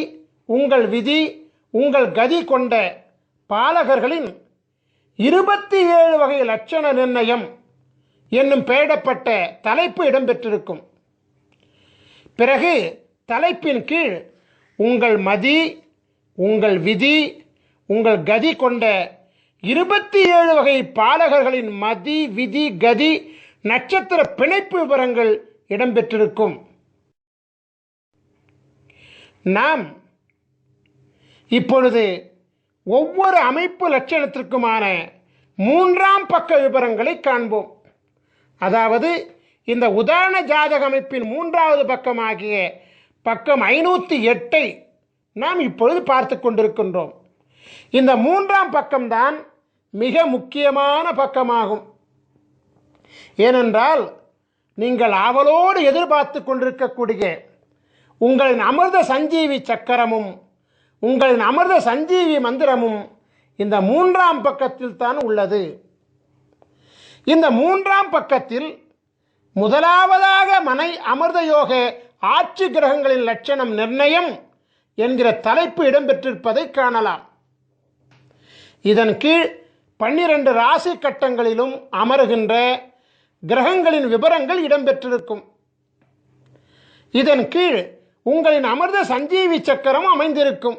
உங்கள் விதி உங்கள் கதி கொண்ட பாலகர்களின் 27 வகை லட்சண நிர்ணயம் என்னும் பெயரிடப்பட்ட தலைப்பு இடம்பெற்றிருக்கும். பிறகு தலைப்பின் கீழ் உங்கள் மதி உங்கள் விதி உங்கள் கதி கொண்ட 27 வகை பாலகர்களின் மதி விதி கதி நட்சத்திர பிணைப்பு விவரங்கள் இடம்பெற்றிருக்கும். நாம் இப்பொழுது ஒவ்வொரு அமைப்பு லட்சணத்திற்குமான 3ஆம் பக்க விவரங்களை காண்போம். அதாவது இந்த உதாரண ஜாதக அமைப்பின் 3வது பக்கமாகிய பக்கம் 508 நாம் இப்பொழுது பார்த்து கொண்டிருக்கின்றோம். இந்த 3ஆம் பக்கம்தான் மிக முக்கியமான பக்கமாகும். ஏனென்றால் நீங்கள் ஆவலோடு எதிர்பார்த்து கொண்டிருக்கக்கூடிய உங்களின் அமிர்த சஞ்சீவி சக்கரமும் உங்களின் அமிர்த சஞ்சீவி மந்திரமும் இந்த 3ஆம் பக்கத்தில் தான் உள்ளது. இந்த 3ஆம் பக்கத்தில் முதலாவதாக மனை அமிர்த யோக ஆட்சி கிரகங்களின் லட்சணம் நிர்ணயம் என்கிற தலைப்பு இடம்பெற்றிருப்பதை காணலாம். இதன் கீழ் 12 ராசி கட்டங்களிலும் அமருகின்ற கிரகங்களின் விவரங்கள் இடம்பெற்றிருக்கும். இதன் கீழ் உங்களின் அமிர்த சஞ்சீவி சக்கரம் அமைந்திருக்கும்.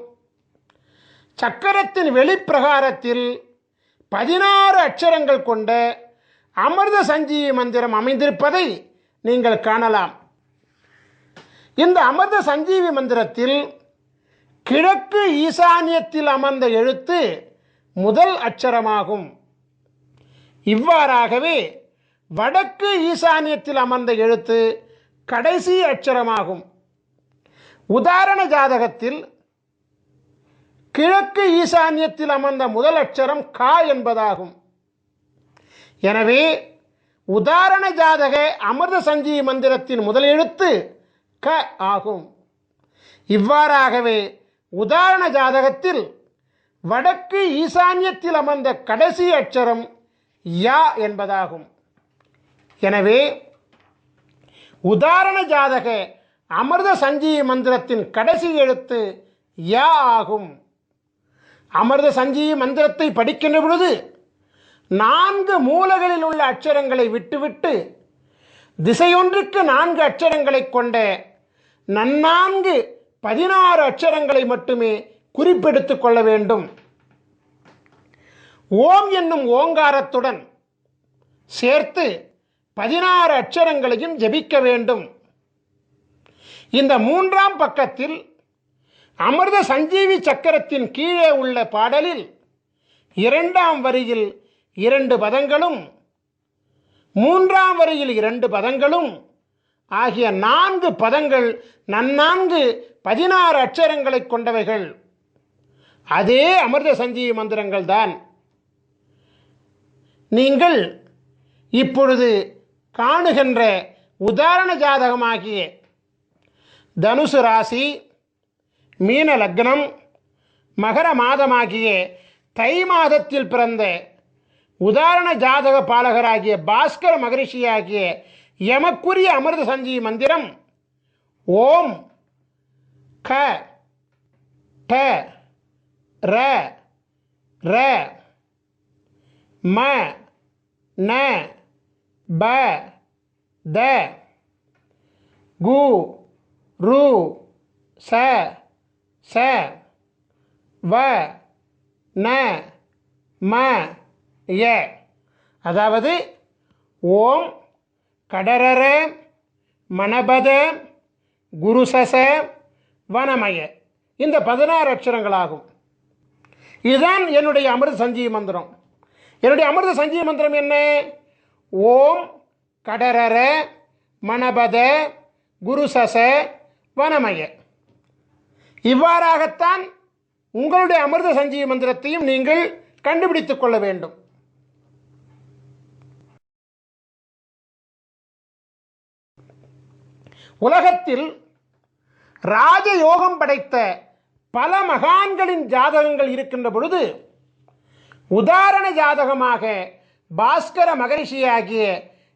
சக்கரத்தின் வெளிப்பிரகாரத்தில் 16 அட்சரங்கள் கொண்ட அமிர்த சஞ்சீவி மந்திரம் அமைந்திருப்பதை நீங்கள் காணலாம். இந்த அமிர்த சஞ்சீவி மந்திரத்தில் கிழக்கு ஈசானியத்தில் அமர்ந்த எழுத்து முதல் அட்சரமாகும். இவ்வாறாகவே வடக்கு ஈசானியத்தில் அமர்ந்த எழுத்து கடைசி அட்சரமாகும். உதாரண ஜாதகத்தில் கிழக்கு ஈசானியத்தில் அமர்ந்த முதல் அட்சரம் கா என்பதாகும். எனவே உதாரண ஜாதக அமிர்த சஞ்சீவி மந்திரத்தின் முதல் எழுத்து க ஆகும். இவ்வாறாகவே உதாரண ஜாதகத்தில் வடக்கு ஈசான்யத்தில் அமர்ந்த கடைசி அட்சரம் யா என்பதாகும். எனவே உதாரண ஜாதக அமிர்த சஞ்சீவி மந்திரத்தின் கடைசி எழுத்து யா ஆகும். அமிர்த சஞ்சீவி மந்திரத்தை படிக்கின்ற பொழுது 4 மூலைகளில் உள்ள அட்சரங்களை விட்டுவிட்டு திசையொன்றுக்கு 4 அட்சரங்களை கொண்ட நன்னான்கு 16 அட்சரங்களை மட்டுமே குறிப்பெடுத்துக் கொள்ள வேண்டும். ஓம் என்னும் ஓங்காரத்துடன் சேர்த்து 16 அட்சரங்களையும் ஜபிக்க வேண்டும். இந்த 3ஆம் பக்கத்தில் அமிர்த சஞ்சீவி சக்கரத்தின் கீழே உள்ள பாடலில் 2ஆம் வரியில் 2 பதங்களும் 3ஆம் வரியில் 2 பதங்களும் ஆகிய 4 பதங்கள் நன்னான்கு 16 அட்சரங்களை கொண்டவைகள். அதே அமிர்த சஞ்சீவி மந்திரங்கள் தான். நீங்கள் இப்பொழுது காணுகின்ற உதாரண ஜாதகமாகிய தனுசு ராசி, மீன லக்னம், மகர மாதமாகிய தை மாதத்தில் பிறந்த உதாரண ஜாதக பாலகராகிய பாஸ்கர மகரிஷியாகிய எமக்குரிய அமிர்த சஞ்சீவி மந்திரம் ஓம் க ட ர ர ம ந ப த கு ரு ச ச வ ந ம ய. அதாவது ஓம் கடரர மணபத குருசச வனமய, இந்த 16 அட்சரங்களாகும். இதுதான் என்னுடைய அமிர்த சஞ்சீவி மந்திரம். என்னுடைய அமிர்த சஞ்சீவி மந்திரம் என்ன? ஓம் கடரர மணபத குருசச வனமய. இவ்வாறாகத்தான் உங்களுடைய அமிர்த சஞ்சீவி மந்திரத்தையும் நீங்கள் கண்டுபிடித்துக் கொள்ள வேண்டும். உலகத்தில் ராஜயோகம் படைத்த பல மகான்களின் ஜாதகங்கள் இருக்கின்ற பொழுது உதாரண ஜாதகமாக பாஸ்கர மகரிஷியாகிய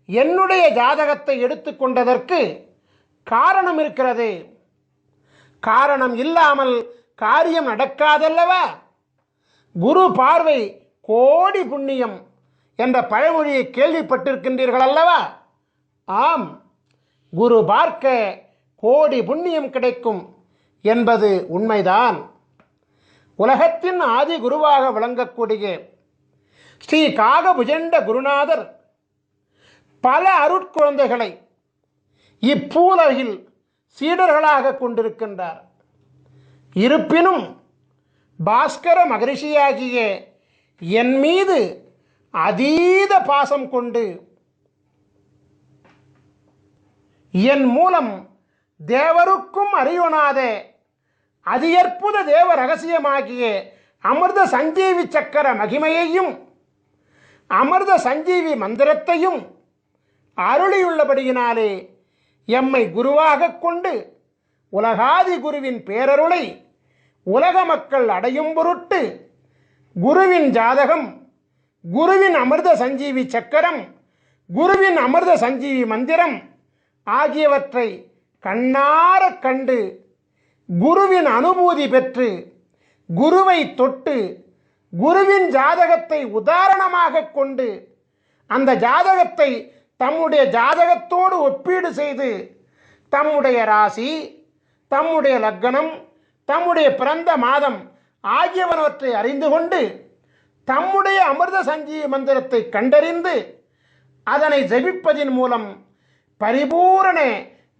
என்னுடைய ஜாதகத்தை எடுத்துக்கொண்டதற்கு காரணம் இருக்கிறது. காரணம் இல்லாமல் காரியம் நடக்காதல்லவா? குரு பார்வை கோடி புண்ணியம் என்ற பழமொழியை கேள்விப்பட்டிருக்கின்றீர்கள் அல்லவா? ஆம், குரு பார்க்க கோடி புண்ணியம் கிடைக்கும் என்பது உண்மைதான். உலகத்தின் ஆதி குருவாக விளங்கக்கூடிய ஸ்ரீ காகபுஜண்ட குருநாதர் பல அருட்குழந்தைகளை இப்பூலகில் சீடர்களாக கொண்டிருக்கின்றார். இருப்பினும் பாஸ்கர மகரிஷியாகிய என் மீது அதீத பாசம் கொண்டு என் மூலம் தேவருக்கும் அறியொணாத அதியற்புத தேவ ரகசியமாகிய அமிர்த சஞ்சீவி சக்கர மகிமையையும் அமிர்த சஞ்சீவி மந்திரத்தையும் அருளியுள்ளபடியினாலே எம்மை குருவாக கொண்டு உலகாதி குருவின் பேரருளை உலக மக்கள் அடையும் பொருட்டு குருவின் ஜாதகம், குருவின் அமிர்த சஞ்சீவி சக்கரம், குருவின் அமிர்த சஞ்சீவி மந்திரம் ஆகியவற்றை கண்ணார கண்டு குருவின் அனுபூதி பெற்று குருவை தொட்டு குருவின் ஜாதகத்தை உதாரணமாக கொண்டு அந்த ஜாதகத்தை தம்முடைய ஜாதகத்தோடு ஒப்பீடு செய்து தம்முடைய ராசி, தம்முடைய லக்னம், தம்முடைய பிறந்த மாதம் ஆகியவனவற்றை அறிந்து கொண்டு தம்முடைய அமிர்த சஞ்சீவி மந்திரத்தை கண்டறிந்து அதனை ஜபிப்பதின் மூலம் பரிபூரண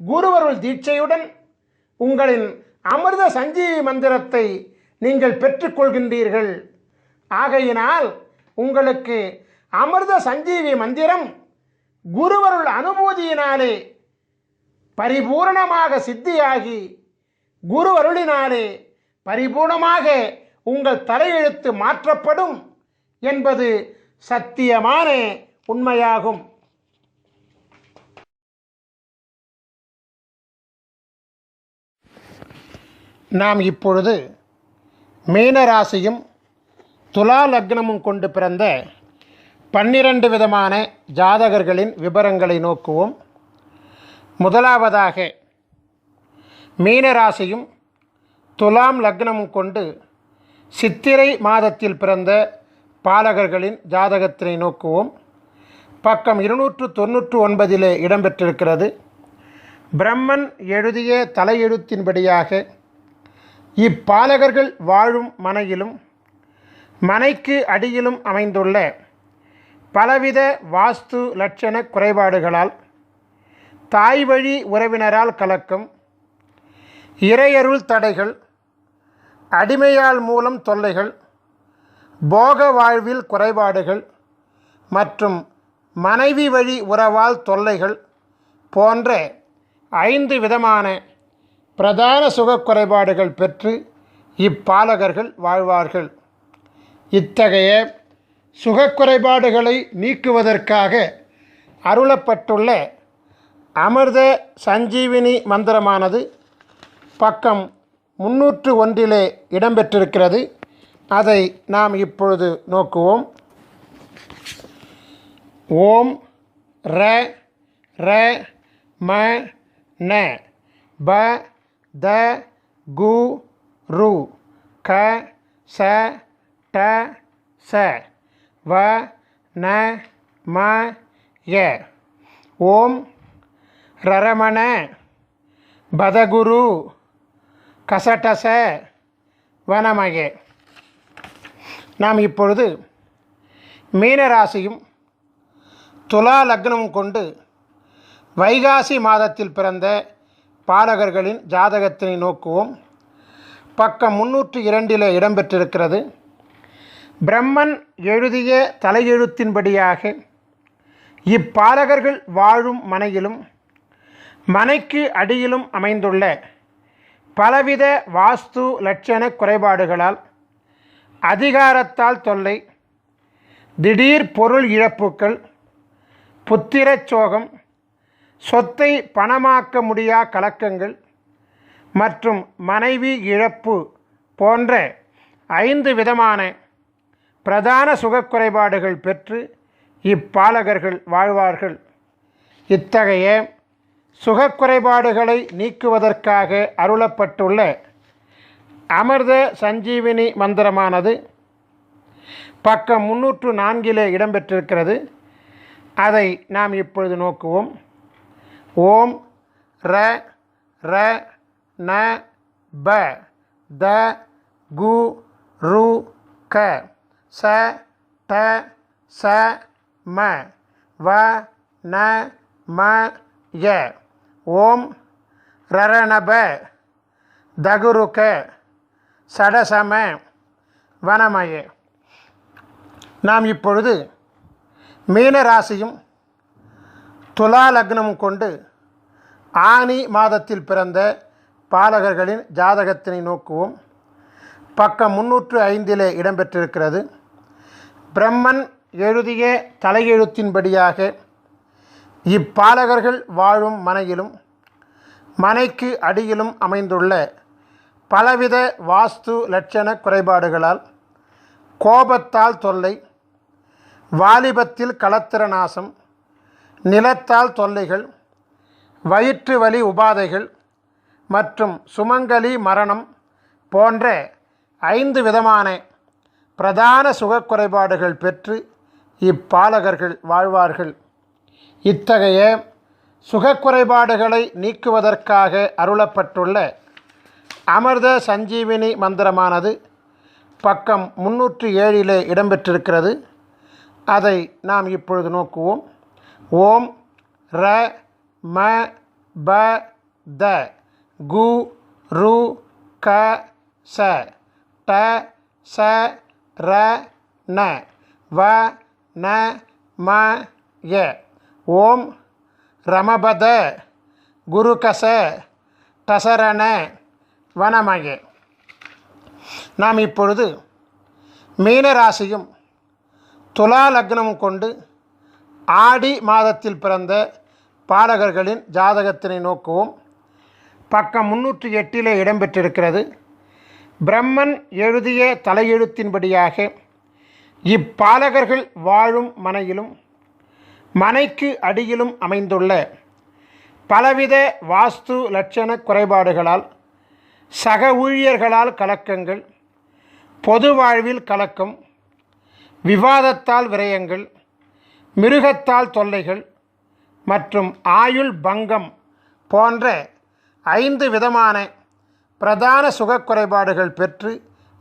குருவருள் தீட்சையுடன் உங்களின் அமிர்த சஞ்சீவி மந்திரத்தை நீங்கள் பெற்றுக்கொள்கின்றீர்கள். ஆகையினால் உங்களுக்கு அமிர்த சஞ்சீவி மந்திரம் குருவருள் அனுபூதியினாலே பரிபூரணமாக சித்தியாகி குருவருளினாலே பரிபூர்ணமாக உங்கள் தலையெழுத்து மாற்றப்படும் என்பது சத்தியமான உண்மையாகும். நாம் இப்பொழுது மீனராசியும் துலா லக்னமும் கொண்டு பிறந்த 12 விதமான ஜாதகர்களின் விபரங்களை நோக்குவோம். முதலாவதாக மீனராசியும் துலாம் லக்னமும் கொண்டு சித்திரை மாதத்தில் பிறந்த பாலகர்களின் ஜாதகத்தினை நோக்குவோம். பக்கம் 299 இடம்பெற்றிருக்கிறது. பிரம்மன் எழுதிய தலையெழுத்தின்படியாக இப்பாலகர்கள் வாழும் மனையிலும் மனைக்கு அடியிலும் அமைந்துள்ள பலவித வாஸ்து லட்சண குறைபாடுகளால் தாய் வழி உறவினரால் கலக்கம், இறையருள் தடைகள், அடிமையால் மூலம் தொல்லைகள், போக வாழ்வில் குறைபாடுகள் மற்றும் மனைவி வழி உறவால் தொல்லைகள் போன்ற 5 விதமான பிரதான சுகக் குறைபாடுகள் பெற்று இப்பாலகர்கள் வாழ்வார்கள். இத்தகைய சுகக்குறைபாடுகளை நீக்குவதற்காக அருளப்பட்டுள்ள அமிர்த சஞ்சீவினி மந்திரமானது பக்கம் 301 இடம்பெற்றிருக்கிறது. அதை நாம் இப்பொழுது நோக்குவோம். ஓம் ர ர ம ந ப த கு ரு க ச ட ச வ ந ம ய. ஓம் ரரமண பதகுரு கசடச வனமய. நாம் இப்பொழுது மீனராசியும் துலா லக்னமும் கொண்டு வைகாசி மாதத்தில் பிறந்த பாலகர்களின் ஜாதகத்தினை நோக்குவோம். பக்கம் 302 இடம்பெற்றிருக்கிறது. பிரம்மன் எழுதிய தலையெழுத்தின்படியாக இப்பாலகர்கள் வாழும் மனையிலும் மனைக்கு அடியிலும் அமைந்துள்ள பலவித வாஸ்து லட்சண குறைபாடுகளால் அதிகாரத்தால் தொல்லை, திடீர் பொருள் இழப்புக்கள், புத்திரச் சோகம், சொத்தை பணமாக்க முடியா கலக்கங்கள் மற்றும் மனைவி இழப்பு போன்ற 5 விதமான பிரதான சுகக்குறைபாடுகள் பெற்று இப்பாலகர்கள் வாழ்வார்கள். இத்தகைய சுகக்குறைபாடுகளை நீக்குவதற்காக அருளப்பட்டுள்ள அமிர்த சஞ்சீவினி மந்திரமானது பக்கம் 304 இடம்பெற்றிருக்கிறது. அதை நாம் இப்பொழுது நோக்குவோம். ஓம் ர ர ந ப த கு ரு க ச ட ச ம வ ந ம ய. ஓம் ரரணப தகுருக சடசம வனமய. நாம் இப்பொழுது மீனராசியும் துலா லக்னமும் கொண்டு ஆனி மாதத்தில் பிறந்த பாலகர்களின் ஜாதகத்தினை நோக்குவோம். பக்கம் 305 இடம்பெற்றிருக்கிறது. பிரம்மன் எழுதிய தலையெழுத்தின்படியாக இப்பாலகர்கள் வாழும் மனையிலும் மனைக்கு அடியிலும் அமைந்துள்ள பலவித வாஸ்து லட்சண குறைபாடுகளால் கோபத்தால் தொல்லை, வாலிபத்தில் களத்திர நாசம், நிலத்தால் தொல்லைகள், வயிற்று வலி உபாதைகள் மற்றும் சுமங்கலி மரணம் போன்ற 5 விதமான பிரதான சுகக்குறைபாடுகள் பெற்று இப்பாலகர்கள் வாழ்வார்கள். இத்தகைய சுகக்குறைபாடுகளை நீக்குவதற்காக அருளப்பட்டுள்ள அமிர்த சஞ்சீவினி மந்திரமானது பக்கம் 307 இடம்பெற்றிருக்கிறது. அதை நாம் இப்பொழுது நோக்குவோம். ஓம் ர ம ப த கு ரு க ச ட ச ர ந வ ந ம ய. ஓம் ரமபத குருகச டசரண வனமய. நாம் இப்பொழுது மீனராசியும் துலா லக்னமும் கொண்டு ஆடி மாதத்தில் பிறந்த பாலகர்களின் ஜாதகத்தினை நோக்குவோம். பக்கம் 308 இடம்பெற்றிருக்கிறது. பிரம்மன் எழுதிய தலையெழுத்தின்படியாக இப்பாலகர்கள் வாழும் மனையிலும் மனைக்கு அடியிலும் அமைந்துள்ள பலவித வாஸ்து லட்சண குறைபாடுகளால், சக ஊழியர்களால் கலக்கங்கள், பொது வாழ்வில் கலக்கம், விவாதத்தால் விரயங்கள், மிருகத்தால் தொல்லைகள் மற்றும் ஆயுள் பங்கம் போன்ற 5 விதமான பிரதான சுகக்குறைபாடுகள் பெற்று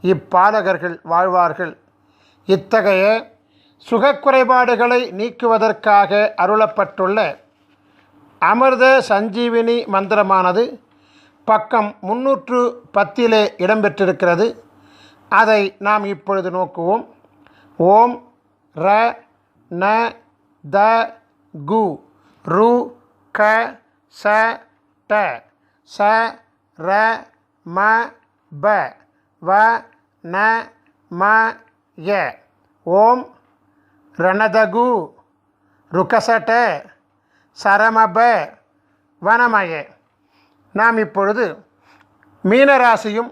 இப்பாலகர்கள் வாழ்வார்கள். இத்தகைய சுகக்குறைபாடுகளை நீக்குவதற்காக அருளப்பட்டுள்ள அமிர்த சஞ்சீவினி மந்திரமானது பக்கம் 310 இடம்பெற்றிருக்கிறது. அதை நாம் இப்பொழுது நோக்குவோம். ஓம் ர ந த கு ரு க ச ட ச ர ம ப வ ந ம ய. ஓம் ரணதகு ருகசட சரமப வனமய. நாம் இப்பொழுது மீனராசியும்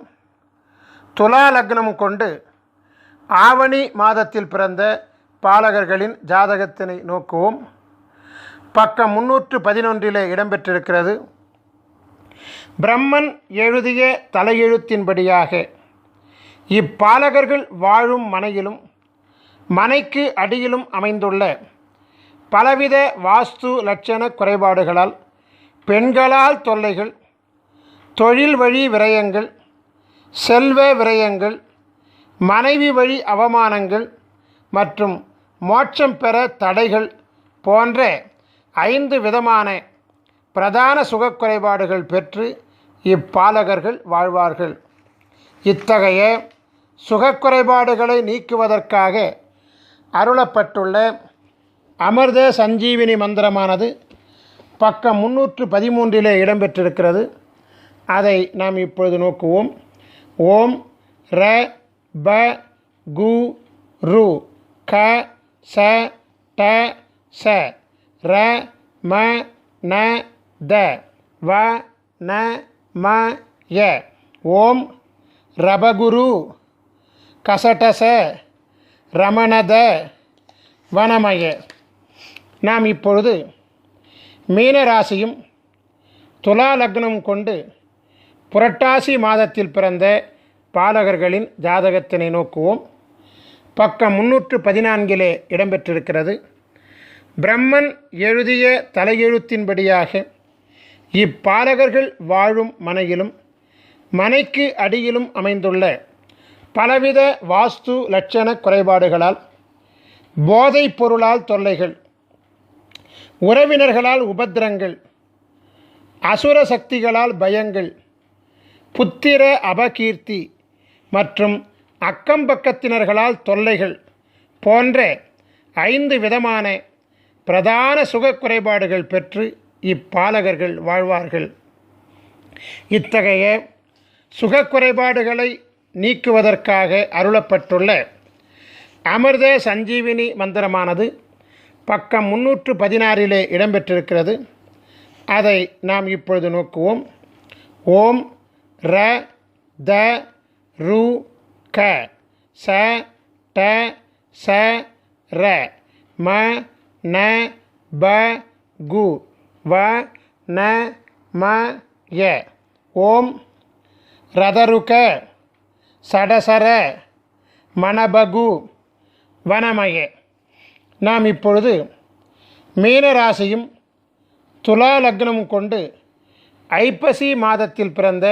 துலா லக்னமும் கொண்டு ஆவணி மாதத்தில் பிறந்த பாலகர்களின் ஜாதகத்தினை நோக்குவோம். பக்கம் 311 இடம்பெற்றிருக்கிறது. பிரம்மன் எழுதிய தலையெழுத்தின்படியாக இப்பாலகர்கள் வாழும் மனையிலும் மனைக்கு அடியிலும் அமைந்துள்ள பலவித வாஸ்து லட்சண குறைபாடுகளால் பெண்களால் தொல்லைகள், தொழில் வழி விரயங்கள், செல்வ விரயங்கள், மனைவி வழி அவமானங்கள் மற்றும் மோட்சம் பெற தடைகள் போன்ற 5 விதமான பிரதான சுகக்குறைபாடுகள் பெற்று இப்பாலகர்கள் வாழ்வார்கள். இத்தகைய சுகக்குறைபாடுகளை நீக்குவதற்காக அருளப்பட்டுள்ள அமிர்த சஞ்சீவினி மந்திரமானது பக்கம் 313 இடம்பெற்றிருக்கிறது. அதை நாம் இப்பொழுது நோக்குவோம். ஓம் ர ப கு ரு க ச ட ச ர ம ந த வ ந ம ய. ஓம் ரபகுரு கசடச ரமணத வனமய. நாம் இப்பொழுது மீனராசியும் துலா லக்னம் கொண்டு புரட்டாசி மாதத்தில் பிறந்த பாலகர்களின் ஜாதகத்தினை நோக்குவோம். பக்கம் 314 இடம்பெற்றிருக்கிறது. பிரம்மன் எழுதிய தலையெழுத்தின்படியாக இப்பாலகர்கள் வாழும் மனையிலும் மனைக்கு அடியிலும் அமைந்துள்ள பலவித வாஸ்து லட்சண குறைபாடுகளால், போதைப் பொருளால் தொல்லைகள், உறவினர்களால் உபத்திரங்கள், அசுர சக்திகளால் பயங்கள், புத்திர அபகீர்த்தி மற்றும் அக்கம்பக்கத்தினர்களால் தொல்லைகள் போன்ற 5 விதமான பிரதான சுகக்குறைபாடுகள் பெற்று இப்பாலகர்கள் வாழ்வார்கள். இத்தகைய சுகக்குறைபாடுகளை நீக்குவதற்காக அருளப்பட்டுள்ள அமிர்த சஞ்சீவினி மந்திரமானது பக்கம் 316 இடம்பெற்றிருக்கிறது. அதை நாம் இப்பொழுது நோக்குவோம். ஓம் ர த ரு க ச ட ச ர ம ந ப கு வ ந ம ய. ஓம் ரதருக சடசர மணபகு வனமய. நாம் இப்பொழுது மீனராசியும் துலா லக்னம் கொண்டு ஐப்பசி மாதத்தில் பிறந்த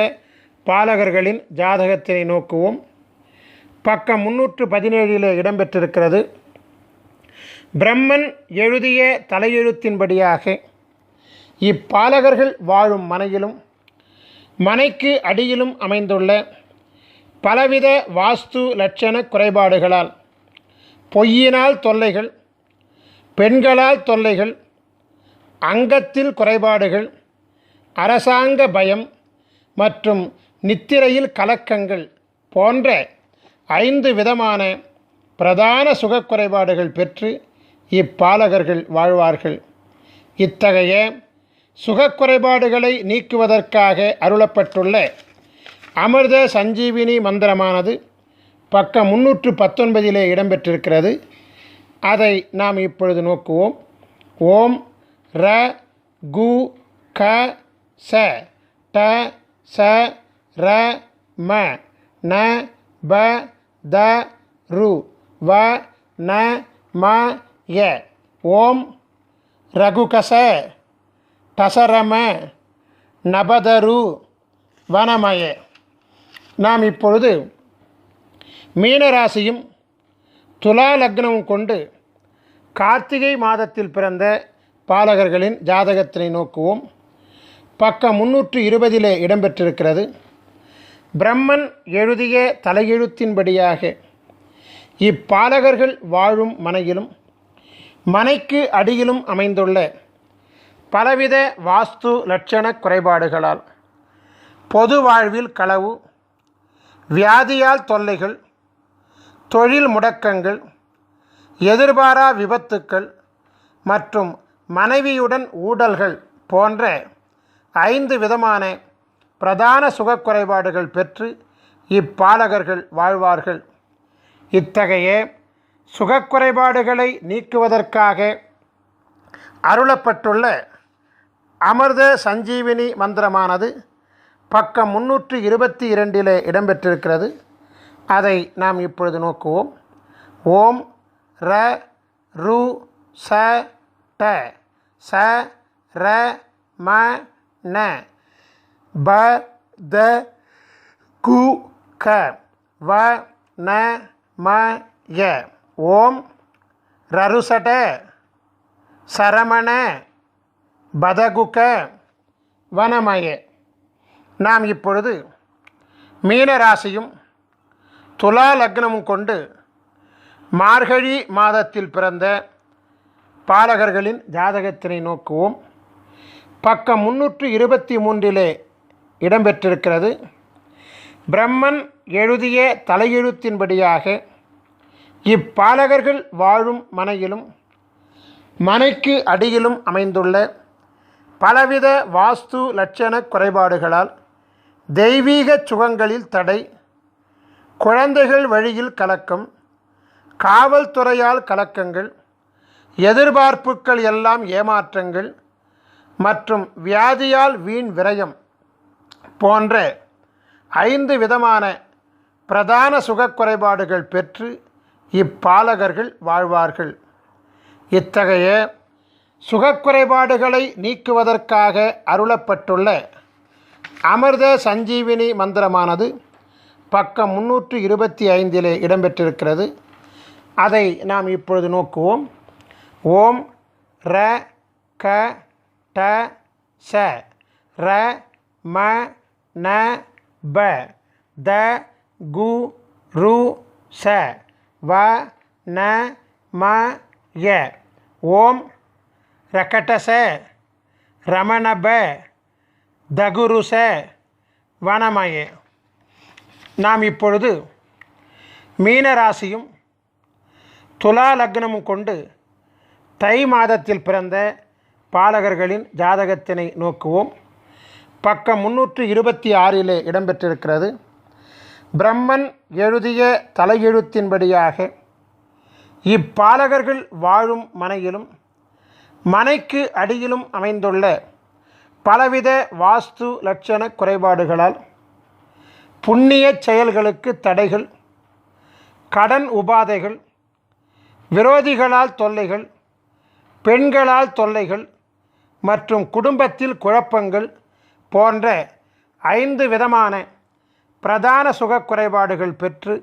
பாலகர்களின் ஜாதகத்தினை நோக்குவோம். பக்கம் 317 இடம்பெற்றிருக்கிறது. பிரம்மன் எழுதிய தலையெழுத்தின்படியாக இப்பாலகர்கள் வாழும் மனையிலும் மனைக்கு அடியிலும் அமைந்துள்ள பலவித வாஸ்து லட்சண குறைபாடுகளால், பொய்யினால் தொல்லைகள், பெண்களால் தொல்லைகள், அங்கத்தில் குறைபாடுகள், அரசாங்க பயம் மற்றும் நித்திரையில் கலக்கங்கள் போன்ற 5 விதமான பிரதான சுகக்குறைபாடுகள் பெற்று இப்பாலகர்கள் வாழ்வார்கள். இத்தகைய சுகக்குறைபாடுகளை நீக்குவதற்காக அருளப்பட்டுள்ள அமிர்த சஞ்சீவினி மந்திரமானது பக்கம் 319 இடம்பெற்றிருக்கிறது. அதை நாம் இப்பொழுது நோக்குவோம். ஓம் ர கு க ச ட ச ர ம ந ப த ரு வ ந ம ய ஓம் ரகுகச டசரம நபதரு வனமய. நாம் இப்பொழுது மீனராசியும் துலா லக்னமும் கொண்டு கார்த்திகை மாதத்தில் பிறந்த பாலகர்களின் ஜாதகத்தினை நோக்குவோம். பக்கம் 320 இடம்பெற்றிருக்கிறது. பிரம்மன் எழுதிய தலையெழுத்தின்படியாக இப்பாலகர்கள் வாழும் மனையிலும் மனைக்கு அடியிலும் அமைந்துள்ள பலவித வாஸ்து லட்சண குறைபாடுகளால் பொது வாழ்வில் களவு, வியாதியால் தொல்லைகள், தொழில் முடக்கங்கள், எதிர்பாரா விபத்துக்கள் மற்றும் மனைவியுடன் ஊடல்கள் போன்ற 5 விதமான பிரதான சுகக்குறைபாடுகள் பெற்று இப்பாலகர்கள் வாழ்வார்கள். இத்தகைய சுகக்குறைபாடுகளை நீக்குவதற்காக அருளப்பட்டுள்ள அமிர்த சஞ்சீவினி மந்திரமானது பக்கம் 322 இடம்பெற்றிருக்கிறது. அதை நாம் இப்பொழுது நோக்குவோம். ஓம் ர ரு ச ட ச ர ம ந ப த கு க வ ந ம ய ஓம் ரருசட சரமண பதகுக வனமய. நாம் இப்பொழுது மீனராசியும் துலா லக்னமும் கொண்டு மார்கழி மாதத்தில் பிறந்த பாலகர்களின் ஜாதகத்தினை நோக்குவோம். பக்கம் 323 இடம்பெற்றிருக்கிறது. பிரம்மன் எழுதிய தலையெழுத்தின்படியாக இப்பாலகர்கள் வாழும் மனையிலும் மனைக்கு அடியிலும் அமைந்துள்ள பலவித வாஸ்து லட்சண குறைபாடுகளால் தெய்வீக சுகங்களில் தடை, குழந்தைகள் வழியில் கலக்கம், காவல்துறையால் கலக்கங்கள், எதிர்பார்ப்புகள் எல்லாம் ஏமாற்றங்கள் மற்றும் வியாதியால் வீண் விரயம் போன்ற 5 விதமான பிரதான சுகக்குறைபாடுகள் பெற்று இப்பாலகர்கள் வாழ்வார்கள். இத்தகைய சுகக்குறைபாடுகளை நீக்குவதற்காக அருளப்பட்டுள்ள அமிர்த சஞ்சீவினி மந்திரமானது பக்கம் 325 இடம்பெற்றிருக்கிறது. அதை நாம் இப்பொழுது நோக்குவோம். ஓம் ர க ட ச ர ம ந ப த கு ரு ச வ ந ம ய ஓம் ரகடச ரமணப தகுருச வனமய. நாம் இப்பொழுது மீனராசியும் துலா லக்னமும் கொண்டு தை மாதத்தில் பிறந்த பாலகர்களின் ஜாதகத்தினை நோக்குவோம். பக்கம் 326 இடம்பெற்றிருக்கிறது. பிரம்மன் எழுதிய தலையெழுத்தின்படியாக இப்பாலகர்கள் வாழும் மனையிலும் மனைக்கு அடியிலும் அமைந்துள்ள பலவித வாஸ்து லட்சண குறைபாடுகளால் புண்ணிய செயல்களுக்கு தடைகள், கடன் உபாதைகள், விரோதிகளால் தொல்லைகள், பெண்களால் தொல்லைகள் மற்றும் குடும்பத்தில் குழப்பங்கள் போன்ற 5 விதமான பிரதான சுகக்குறைபாடுகள் பெற்று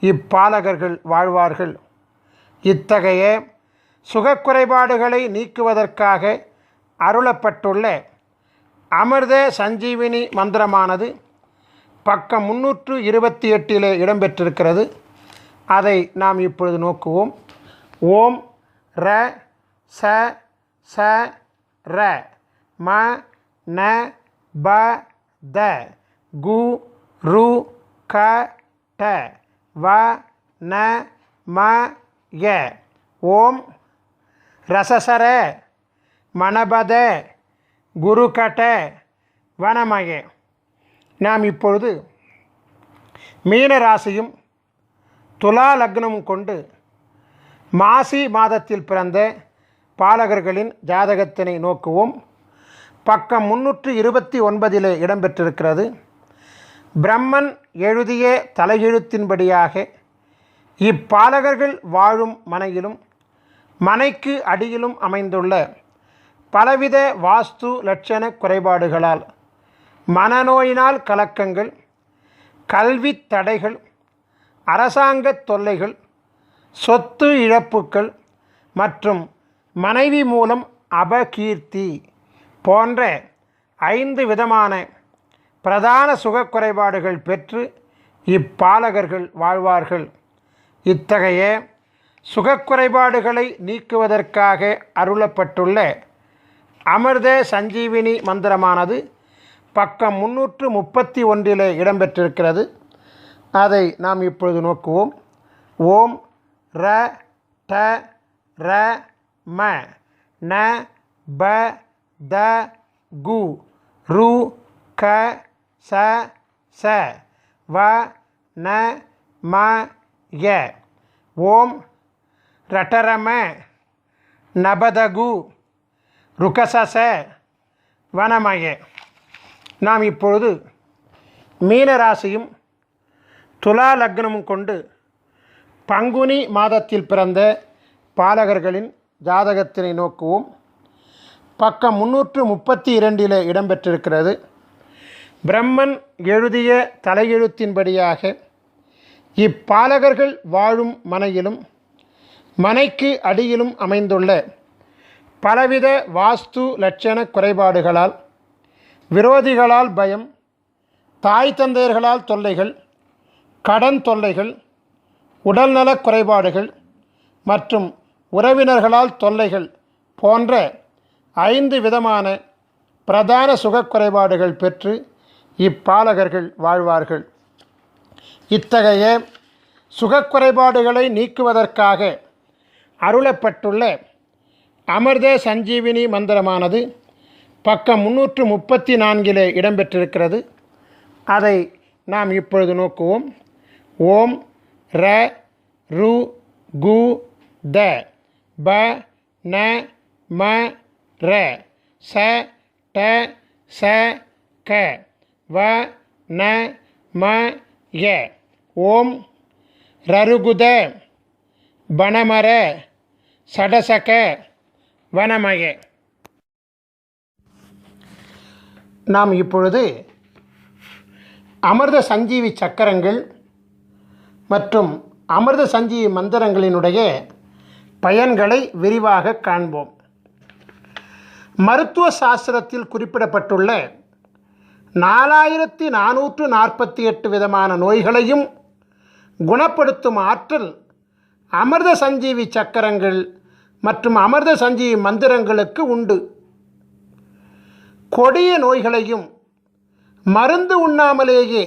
இப்பாலகர்கள் வாழ்வார்கள். இத்தகைய சுகக்குறைபாடுகளை நீக்குவதற்காக அருளப்பட்டுள்ள அமிர்த சஞ்சீவினி மந்திரமானது பக்கம் 328 இடம்பெற்றிருக்கிறது. அதை நாம் இப்பொழுது நோக்குவோம். ஓம் ர ச ச ர ம ந ப த கு ரு க ட வ ந ம ய ஓம் ரசசர மணபத குருகட வனமய. நாம் இப்பொழுது மீனராசியும் துலா லக்னமும் கொண்டு மாசி மாதத்தில் பிறந்த பாலகர்களின் ஜாதகத்தினை நோக்குவோம். பக்கம் 329 இடம்பெற்றிருக்கிறது. பிரம்மன் எழுதிய தலையெழுத்தின்படியாக இப்பாலகர்கள் வாழும் மனையிலும் மனைக்கு அடியிலும் அமைந்துள்ள பலவித வாஸ்து லட்சண குறைபாடுகளால் மனநோயினால் கலக்கங்கள், கல்வி தடைகள், அரசாங்க தொல்லைகள், சொத்து இழப்புக்கள் மற்றும் மனைவி மூலம் அபகீர்த்தி போன்ற 5 விதமான பிரதான சுகக்குறைபாடுகள் பெற்று இப்பாலகர்கள் வாழ்வார்கள். இத்தகைய சுகக்குறைபாடுகளை நீக்குவதற்காக அருளப்பட்டுள்ள அமிர்த சஞ்சீவினி மந்திரமானது பக்கம் 331 இடம்பெற்றிருக்கிறது. அதை நாம் இப்பொழுது நோக்குவோம். ஓம் ர ட ர ம ந ப த கு ரு க ச ச வ ந ம ய. ஓம் ரட்டரம நபதகு ருகசச வனமய. நாம் இப்பொழுது மீனராசியும் துலா லக்னமும் கொண்டு பங்குனி மாதத்தில் பிறந்த பாலகர்களின் ஜாதகத்தினை நோக்குவோம். பக்கம் 332 இடம்பெற்றிருக்கிறது. பிரம்மன் எழுதிய தலையெழுத்தின்படியாக இப்பாலகர்கள் வாழும் மனையிலும் மனைக்கு அடியிலும் அமைந்துள்ள பலவித வாஸ்து லட்சண குறைபாடுகளால் விரோதிகளால் பயம், தாய் தந்தையர்களால் தொல்லைகள், கடன் தொல்லைகள், உடல்நலக் குறைபாடுகள் மற்றும் உறவினர்களால் தொல்லைகள் போன்ற 5 விதமான பிரதான சுகக்குறைபாடுகள் பெற்று இப்பாலகர்கள் வாழ்வார்கள். இத்தகைய சுகக்குறைபாடுகளை நீக்குவதற்காக அருளப்பட்டுள்ள அமிர்த சஞ்சீவினி மந்திரமானது பக்கம் 334 இடம்பெற்றிருக்கிறது. அதை நாம் இப்பொழுது நோக்குவோம். ஓம் ர ரு கு த ப ந ம ர ச ட ச க வ ந ம ய. ஓம் ரருகுத பனமர சடசக வனமய. நாம் இப்பொழுது அமிர்த சஞ்சீவி சக்கரங்கள் மற்றும் அமிர்த சஞ்சீவி மந்திரங்களினுடைய பயன்களை விரிவாக காண்போம். மருத்துவ சாஸ்திரத்தில் குறிப்பிடப்பட்டுள்ள 4448 விதமான நோய்களையும் குணப்படுத்தும் ஆற்றல் அமிர்த சஞ்சீவி சக்கரங்கள் மற்றும் அமிர்த சஞ்சீவி மந்திரங்களுக்கு உண்டு. கொடிய நோய்களையும் மருந்து உண்ணாமலேயே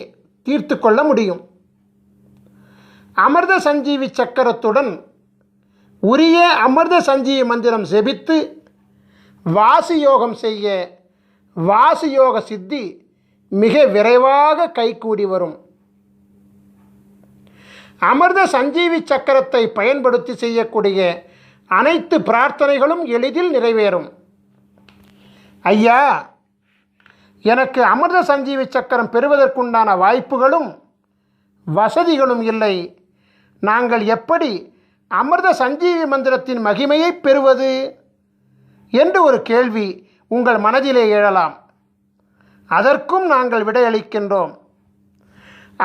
தீர்த்து கொள்ள முடியும். அமிர்த சஞ்சீவி சக்கரத்துடன் உரிய அமிர்த சஞ்சீவி மந்திரம் செபித்து வாசி யோகம் செய்ய வாசி யோக சித்தி மிக விரைவாக கைகூடி வரும். அமிர்த சஞ்சீவி சக்கரத்தை பயன்படுத்தி செய்யக்கூடிய அனைத்து பிரார்த்தனைகளும் எளிதில் நிறைவேறும். ஐயா, எனக்கு அமிர்த சஞ்சீவி சக்கரம் பெறுவதற்குண்டான வாய்ப்புகளும் வசதிகளும் இல்லை. நாங்கள் எப்படி அமிர்த சஞ்சீவி மந்திரத்தின் மகிமையை பெறுவது என்று ஒரு கேள்வி உங்கள் மனதிலே எழலாம். அதற்கும் நாங்கள் விடையளிக்கின்றோம்.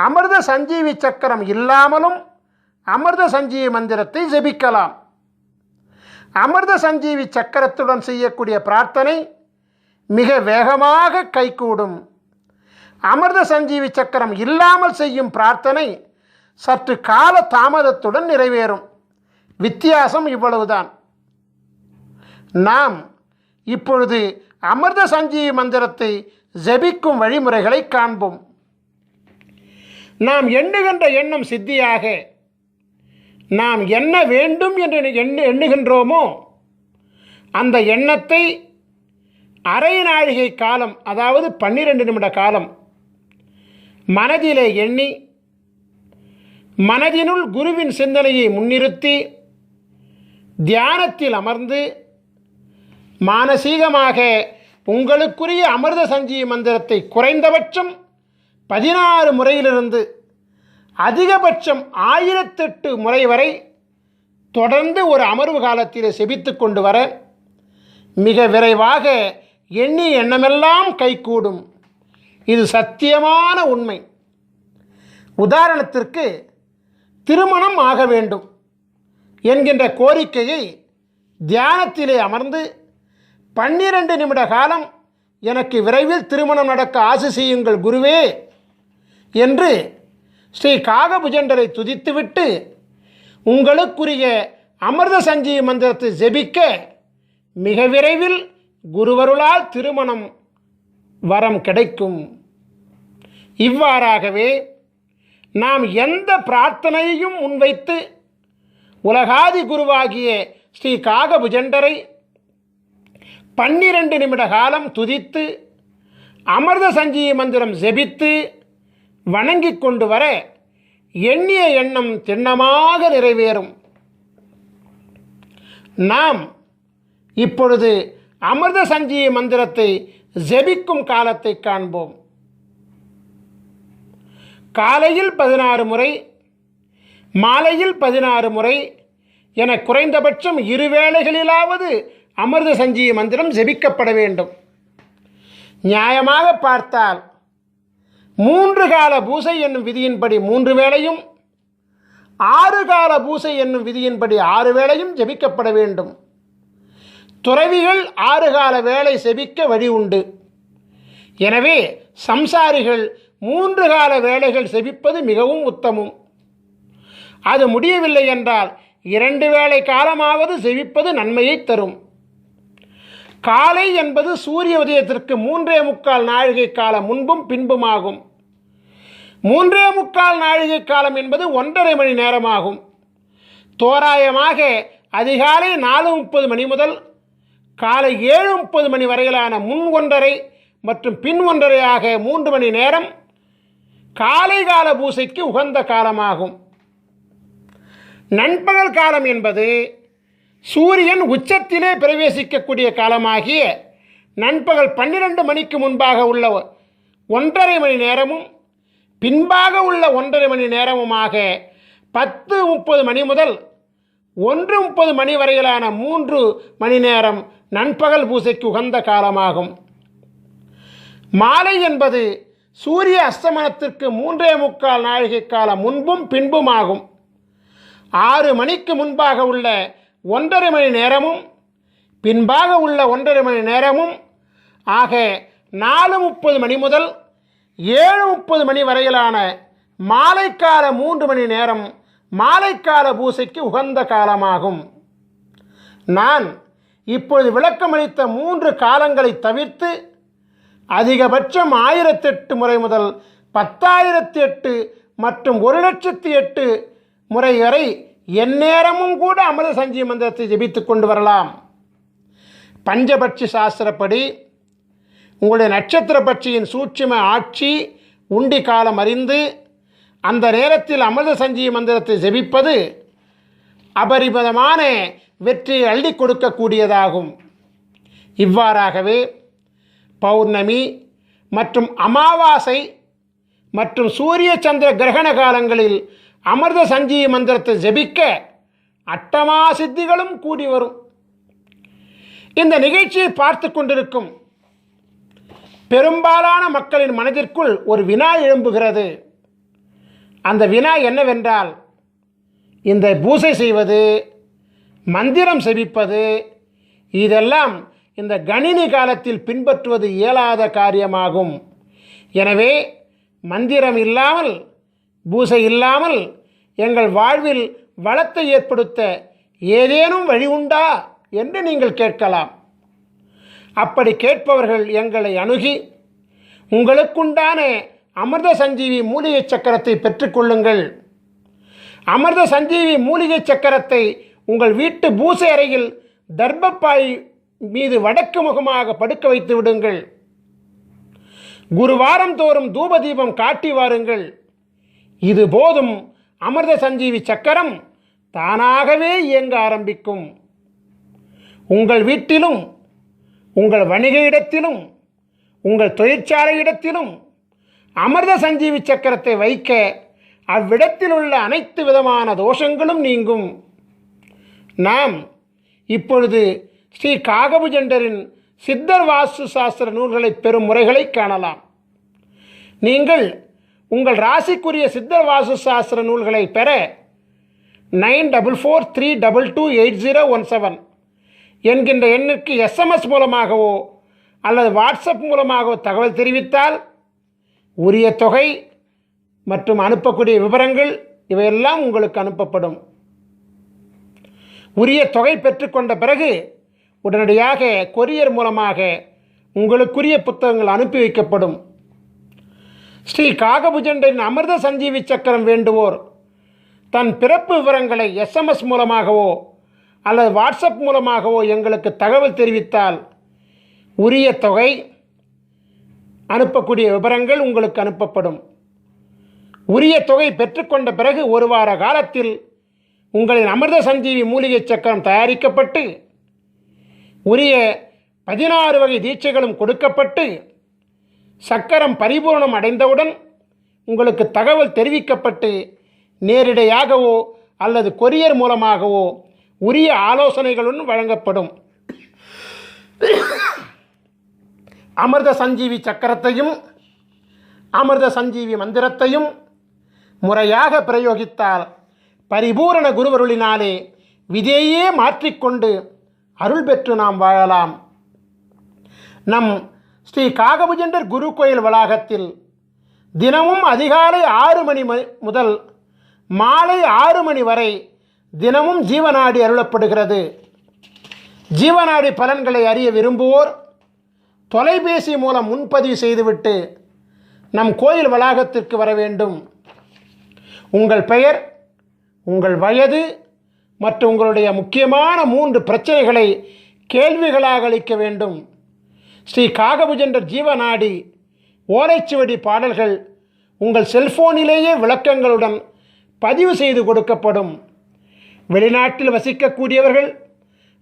அமிர்த சஞ்சீவி சக்கரம் இல்லாமலும் அமிர்த சஞ்சீவி மந்திரத்தை ஜெபிக்கலாம். அமிர்த சஞ்சீவி சக்கரத்துடன் செய்யக்கூடிய பிரார்த்தனை மிக வேகமாக கைகூடும். அமிர்த சஞ்சீவி சக்கரம் இல்லாமல் செய்யும் பிரார்த்தனை சற்று கால தாமதத்துடன் நிறைவேறும். வித்தியாசம் இவ்வளவுதான். நாம் இப்பொழுது அமிர்த சஞ்சீவி மந்திரத்தை ஜெபிக்கும் வழிமுறைகளை காண்போம். நாம் எண்ணுகின்ற எண்ணம் சித்தியாக நாம் என்ன வேண்டும் என்று எண்ணுகின்றோமோ அந்த எண்ணத்தை அரை நாழிகை காலம், அதாவது 12 நிமிட காலம் மனதிலே எண்ணி மனதினுள் குருவின் சிந்தனையை முன்னிறுத்தி தியானத்தில் அமர்ந்து மானசீகமாக உங்களுக்குரிய அமிர்த சஞ்சீவி மந்திரத்தை குறைந்தபட்சம் 16 முறையிலிருந்து அதிகபட்சம் 1008 முறை வரை தொடர்ந்து ஒரு அமர்வு காலத்தில் செபித்து கொண்டு வர மிக விரைவாக எண்ணிய எண்ணமெல்லாம் கைகூடும். இது சத்தியமான உண்மை. உதாரணத்திற்கு, திருமணம் ஆக வேண்டும் என்கின்ற கோரிக்கையை தியானத்திலே அமர்ந்து 12 நிமிட காலம் எனக்கு விரைவில் திருமணம் நடக்க ஆசி செய்யுங்கள் குருவே என்று ஸ்ரீ காகபுஜண்டரை துதித்துவிட்டு உங்களுக்குரிய அமிர்த சஞ்சீவி மந்திரத்தை ஜெபிக்க மிக விரைவில் குருவருளால் திருமணம் வரம் கிடைக்கும். இவ்வாறாகவே நாம் எந்த பிரார்த்தனையையும் முன்வைத்து உலகாதி குருவாகிய ஸ்ரீ காகபுஜண்டரை 12 நிமிட காலம் துதித்து அமிர்த சஞ்சீவி மந்திரம் ஜெபித்து வணங்கி கொண்டு வர எண்ணிய எண்ணம் திண்ணமாக நிறைவேறும். நாம் இப்பொழுது அமிர்த சஞ்சீவி மந்திரத்தை ஜெபிக்கும் காலத்தை காண்போம். காலையில் 16 முறை, மாலையில் 16 முறை என குறைந்தபட்சம் 2 வேளைகளிலாவது அமிர்த சஞ்சீவி மந்திரம் ஜெபிக்கப்பட வேண்டும். நியாயமாக பார்த்தால் 3 கால பூசை என்னும் விதியின்படி 3 வேளையும், 6 கால பூசை என்னும் விதியின்படி 6 வேளையும் ஜெபிக்கப்பட வேண்டும். துறவிகள் 6 கால வேளை செபிக்க வழி உண்டு. எனவே சம்சாரிகள் 3 கால வேளைகள் செபிப்பது மிகவும் உத்தமம். அது முடியவில்லை என்றால் 2 வேளை காலமாவது செபிப்பது நன்மையை தரும். காலை என்பது சூரிய உதயத்திற்கு 3.25 நாழிகை காலம் முன்பும் பின்புமாகும். 3.25 நாழிகை காலம் என்பது 1.5 மணி நேரமாகும். தோராயமாக அதிகாலை 4:30 மணி முதல் காலை 7:30 மணி வரையிலான முன் 1.5 மற்றும் பின் 1.5 ஆக 3 மணி நேரம் காலை கால பூசைக்கு உகந்த காலமாகும். நண்பகல் காலம் என்பது சூரியன் உச்சத்திலே பிரவேசிக்கக்கூடிய காலமாகிய நண்பகல் 12 மணிக்கு முன்பாக உள்ள 1.5 மணி நேரமும் பின்பாக உள்ள 1.5 மணி நேரமுமாக 10:30 மணி முதல் 1:30 மணி வரையிலான 3 மணி நேரம் நண்பகல் பூசைக்கு உகந்த காலமாகும். மாலை என்பது சூரிய அஸ்தமனத்திற்கு 3.25 நாழிகை காலம் முன்பும் பின்புமாகும். 6 மணிக்கு முன்பாக உள்ள 1.5 மணி நேரமும் பின்பாக உள்ள 1.5 மணி நேரமும் ஆக 4:30 மணி முதல் 7:30 மணி வரையிலான மாலைக்கால 3 மணி நேரம் மாலைக்கால பூசைக்கு உகந்த காலமாகும். நான் இப்பொழுது விளக்கமளித்த 3 காலங்களை தவிர்த்து அதிகபட்சம் 1008 முறை முதல் 10,008 மற்றும் 1,08,008 முறை வரை எந்நேரமும் கூட அமிர்த சஞ்சீவி மந்திரத்தை ஜெபித்து கொண்டு வரலாம். பஞ்சபட்சி சாஸ்திரப்படி உங்களுடைய நட்சத்திர பட்சியின் சூட்சும ஆட்சி உண்டி காலம் அறிந்து அந்த நேரத்தில் அமிர்த சஞ்சீவி மந்திரத்தை ஜெபிப்பது அபரிமிதமான வெற்றியை அள்ளி கொடுக்கக்கூடியதாகும். இவ்வாறாகவே பௌர்ணமி மற்றும் அமாவாசை மற்றும் சூரிய சந்திர கிரகண காலங்களில் அமிர்த சஞ்சீவி மந்திரத்தை ஜெபிக்க அட்டமா சித்திகளும் கூடி வரும். இந்த நிகழ்ச்சியை பார்த்து கொண்டிருக்கும் பெரும்பாலான மக்களின் மனதிற்குள் ஒரு வினா எழும்புகிறது. அந்த வினா என்னவென்றால், இந்த பூசை செய்வது, மந்திரம் செபிப்பது இதெல்லாம் இந்த கணினி காலத்தில் பின்பற்றுவது இயலாத காரியமாகும். எனவே மந்திரம் இல்லாமல், பூசை இல்லாமல் எங்கள் வாழ்வில் வளத்தை ஏற்படுத்த ஏதேனும் வழி உண்டா என்று நீங்கள் கேட்கலாம். அப்படி கேட்பவர்கள் எங்களை அணுகி உங்களுக்குண்டான அமிர்த சஞ்சீவி மூலிகை சக்கரத்தை பெற்றுக்கொள்ளுங்கள். அமிர்த சஞ்சீவி மூலிகை சக்கரத்தை உங்கள் வீட்டு பூசை அறையில் தர்பப்பாய் மீது வடக்கு முகமாக படுக்க வைத்து விடுங்கள். குருவாரம் தோறும் தூப தீபம் காட்டி வாருங்கள். இது போதும், அமிர்த சஞ்சீவி சக்கரம் தானாகவே இயங்க ஆரம்பிக்கும். உங்கள் வீட்டிலும் உங்கள் வணிக இடத்திலும் உங்கள் தொழிற்சாலை இடத்திலும் அமிர்த சஞ்சீவி சக்கரத்தை வைக்க அவ்விடத்தில் உள்ள அனைத்து விதமான தோஷங்களும் நீங்கும். நாம் இப்பொழுது ஸ்ரீ காகபுஜண்டரின் சித்தர் வாஸ்து சாஸ்திர நூல்களை பெறும் முறைகளை காணலாம். நீங்கள் உங்கள் ராசிக்குரிய சித்தர் வாஸ்து சாஸ்திர நூல்களை பெற 9443228017 என்கின்ற எண்ணுக்கு எஸ்எம்எஸ் மூலமாகவோ அல்லது வாட்ஸ்அப் மூலமாகவோ தகவல் தெரிவித்தால் உரிய தொகை மற்றும் அனுப்பக்கூடிய விவரங்கள் இவையெல்லாம் உங்களுக்கு அனுப்பப்படும். உரிய தொகை பெற்றுக்கொண்ட பிறகு உடனடியாக கொரியர் மூலமாக உங்களுக்குரிய புத்தகங்கள் அனுப்பி வைக்கப்படும். ஸ்ரீ காகபுஜண்டரின் அமிர்த சஞ்சீவி சக்கரம் வேண்டுவோர் தன் பிறப்பு விவரங்களை எஸ்எம்எஸ் மூலமாகவோ அல்லது வாட்ஸ்அப் மூலமாகவோ எங்களுக்கு தகவல் தெரிவித்தால் உரிய தொகை அனுப்பக்கூடிய விவரங்கள் உங்களுக்கு அனுப்பப்படும். உரிய தொகை பெற்றுக்கொண்ட பிறகு ஒரு வார காலத்தில் உங்களின் அமிர்த சஞ்சீவி மூலிகை சக்கரம் தயாரிக்கப்பட்டு உரிய 16 வகை தீட்சைகளும் கொடுக்கப்பட்டு சக்கரம் பரிபூர்ணம் அடைந்தவுடன் உங்களுக்கு தகவல் தெரிவிக்கப்பட்டு நேரிடையாகவோ அல்லது கொரியர் மூலமாகவோ உரிய ஆலோசனைகளுடன் வழங்கப்படும். அமிர்த சஞ்சீவி சக்கரத்தையும் அமிர்த சஞ்சீவி மந்திரத்தையும் முறையாக பிரயோகித்தால் பரிபூரண குருவருளினாலே விதையே மாற்றிக்கொண்டு அருள் பெற்று நாம் வாழலாம். நம் ஸ்ரீ காகபுஜண்டர் குரு கோயில் வளாகத்தில் தினமும் அதிகாலை 6 மணி முதல் மாலை 6 மணி வரை தினமும் ஜீவநாடி அருளப்படுகிறது. ஜீவநாடி பலன்களை அறிய விரும்புவோர் தொலைபேசி மூலம் முன்பதிவு செய்துவிட்டு நம் கோயில் வளாகத்திற்கு வர வேண்டும். உங்கள் பெயர், உங்கள் வயது மற்றும் உங்களுடைய முக்கியமான 3 பிரச்சனைகளை கேள்விகளாக அளிக்க வேண்டும். ஸ்ரீ காகபுஜண்டர் ஜீவநாடி ஓலைச்சுவடி பாடல்கள் உங்கள் செல்போனிலேயே விளக்கங்களுடன் பதிவு செய்து கொடுக்கப்படும். வெளிநாட்டில் வசிக்கக்கூடியவர்கள்,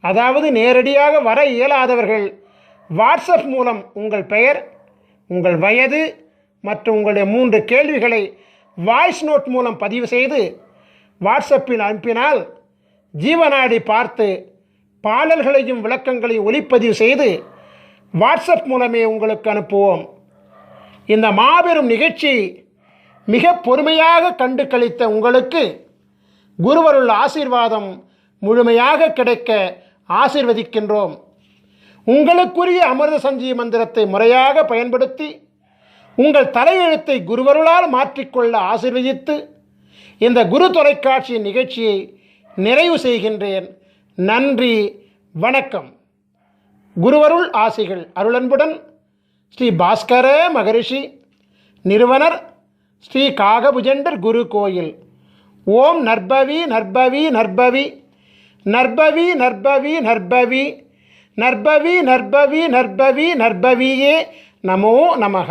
அதாவது நேரடியாக வர இயலாதவர்கள், வாட்ஸ்அப் மூலம் உங்கள் பெயர், உங்கள் வயது மற்றும் உங்களுடைய 3 கேள்விகளை வாய்ஸ் நோட் மூலம் பதிவு செய்து வாட்ஸ்அப்பில் அனுப்பினால் ஜீவநாடி பார்த்து பாடல்களையும் விளக்கங்களையும் ஒளிப்பதிவு செய்து வாட்ஸ்அப் மூலமே உங்களுக்கு அனுப்புவோம். இந்த மாபெரும் நிகழ்ச்சி மிக பொறுமையாக கண்டு கழித்த உங்களுக்கு குருவருள் ஆசீர்வாதம் முழுமையாக கிடைக்க ஆசீர்வதிக்கின்றோம். உங்களுக்குரிய அமிர்த சஞ்சீவி மந்திரத்தை முறையாக பயன்படுத்தி உங்கள் தலையெழுத்தை குருவருளால் மாற்றிக்கொள்ள ஆசீர்வதித்து இந்த குரு தொலைக்காட்சியின் நிகழ்ச்சியை நிறைவு செய்கின்றேன். நன்றி, வணக்கம். குருவருள் ஆசிகள் அருளன்புடன் ஸ்ரீ பாஸ்கர மகரிஷி, நிறுவனர் ஸ்ரீ காகபுஜண்டர் குரு கோயில். ஓம் நற்பவி நற்பவி நற்பவி நற்பவி நற்பவி நற்பவி நற்பவி நற்பவி நற்பவி நற்பவியே நமோ நமஹ.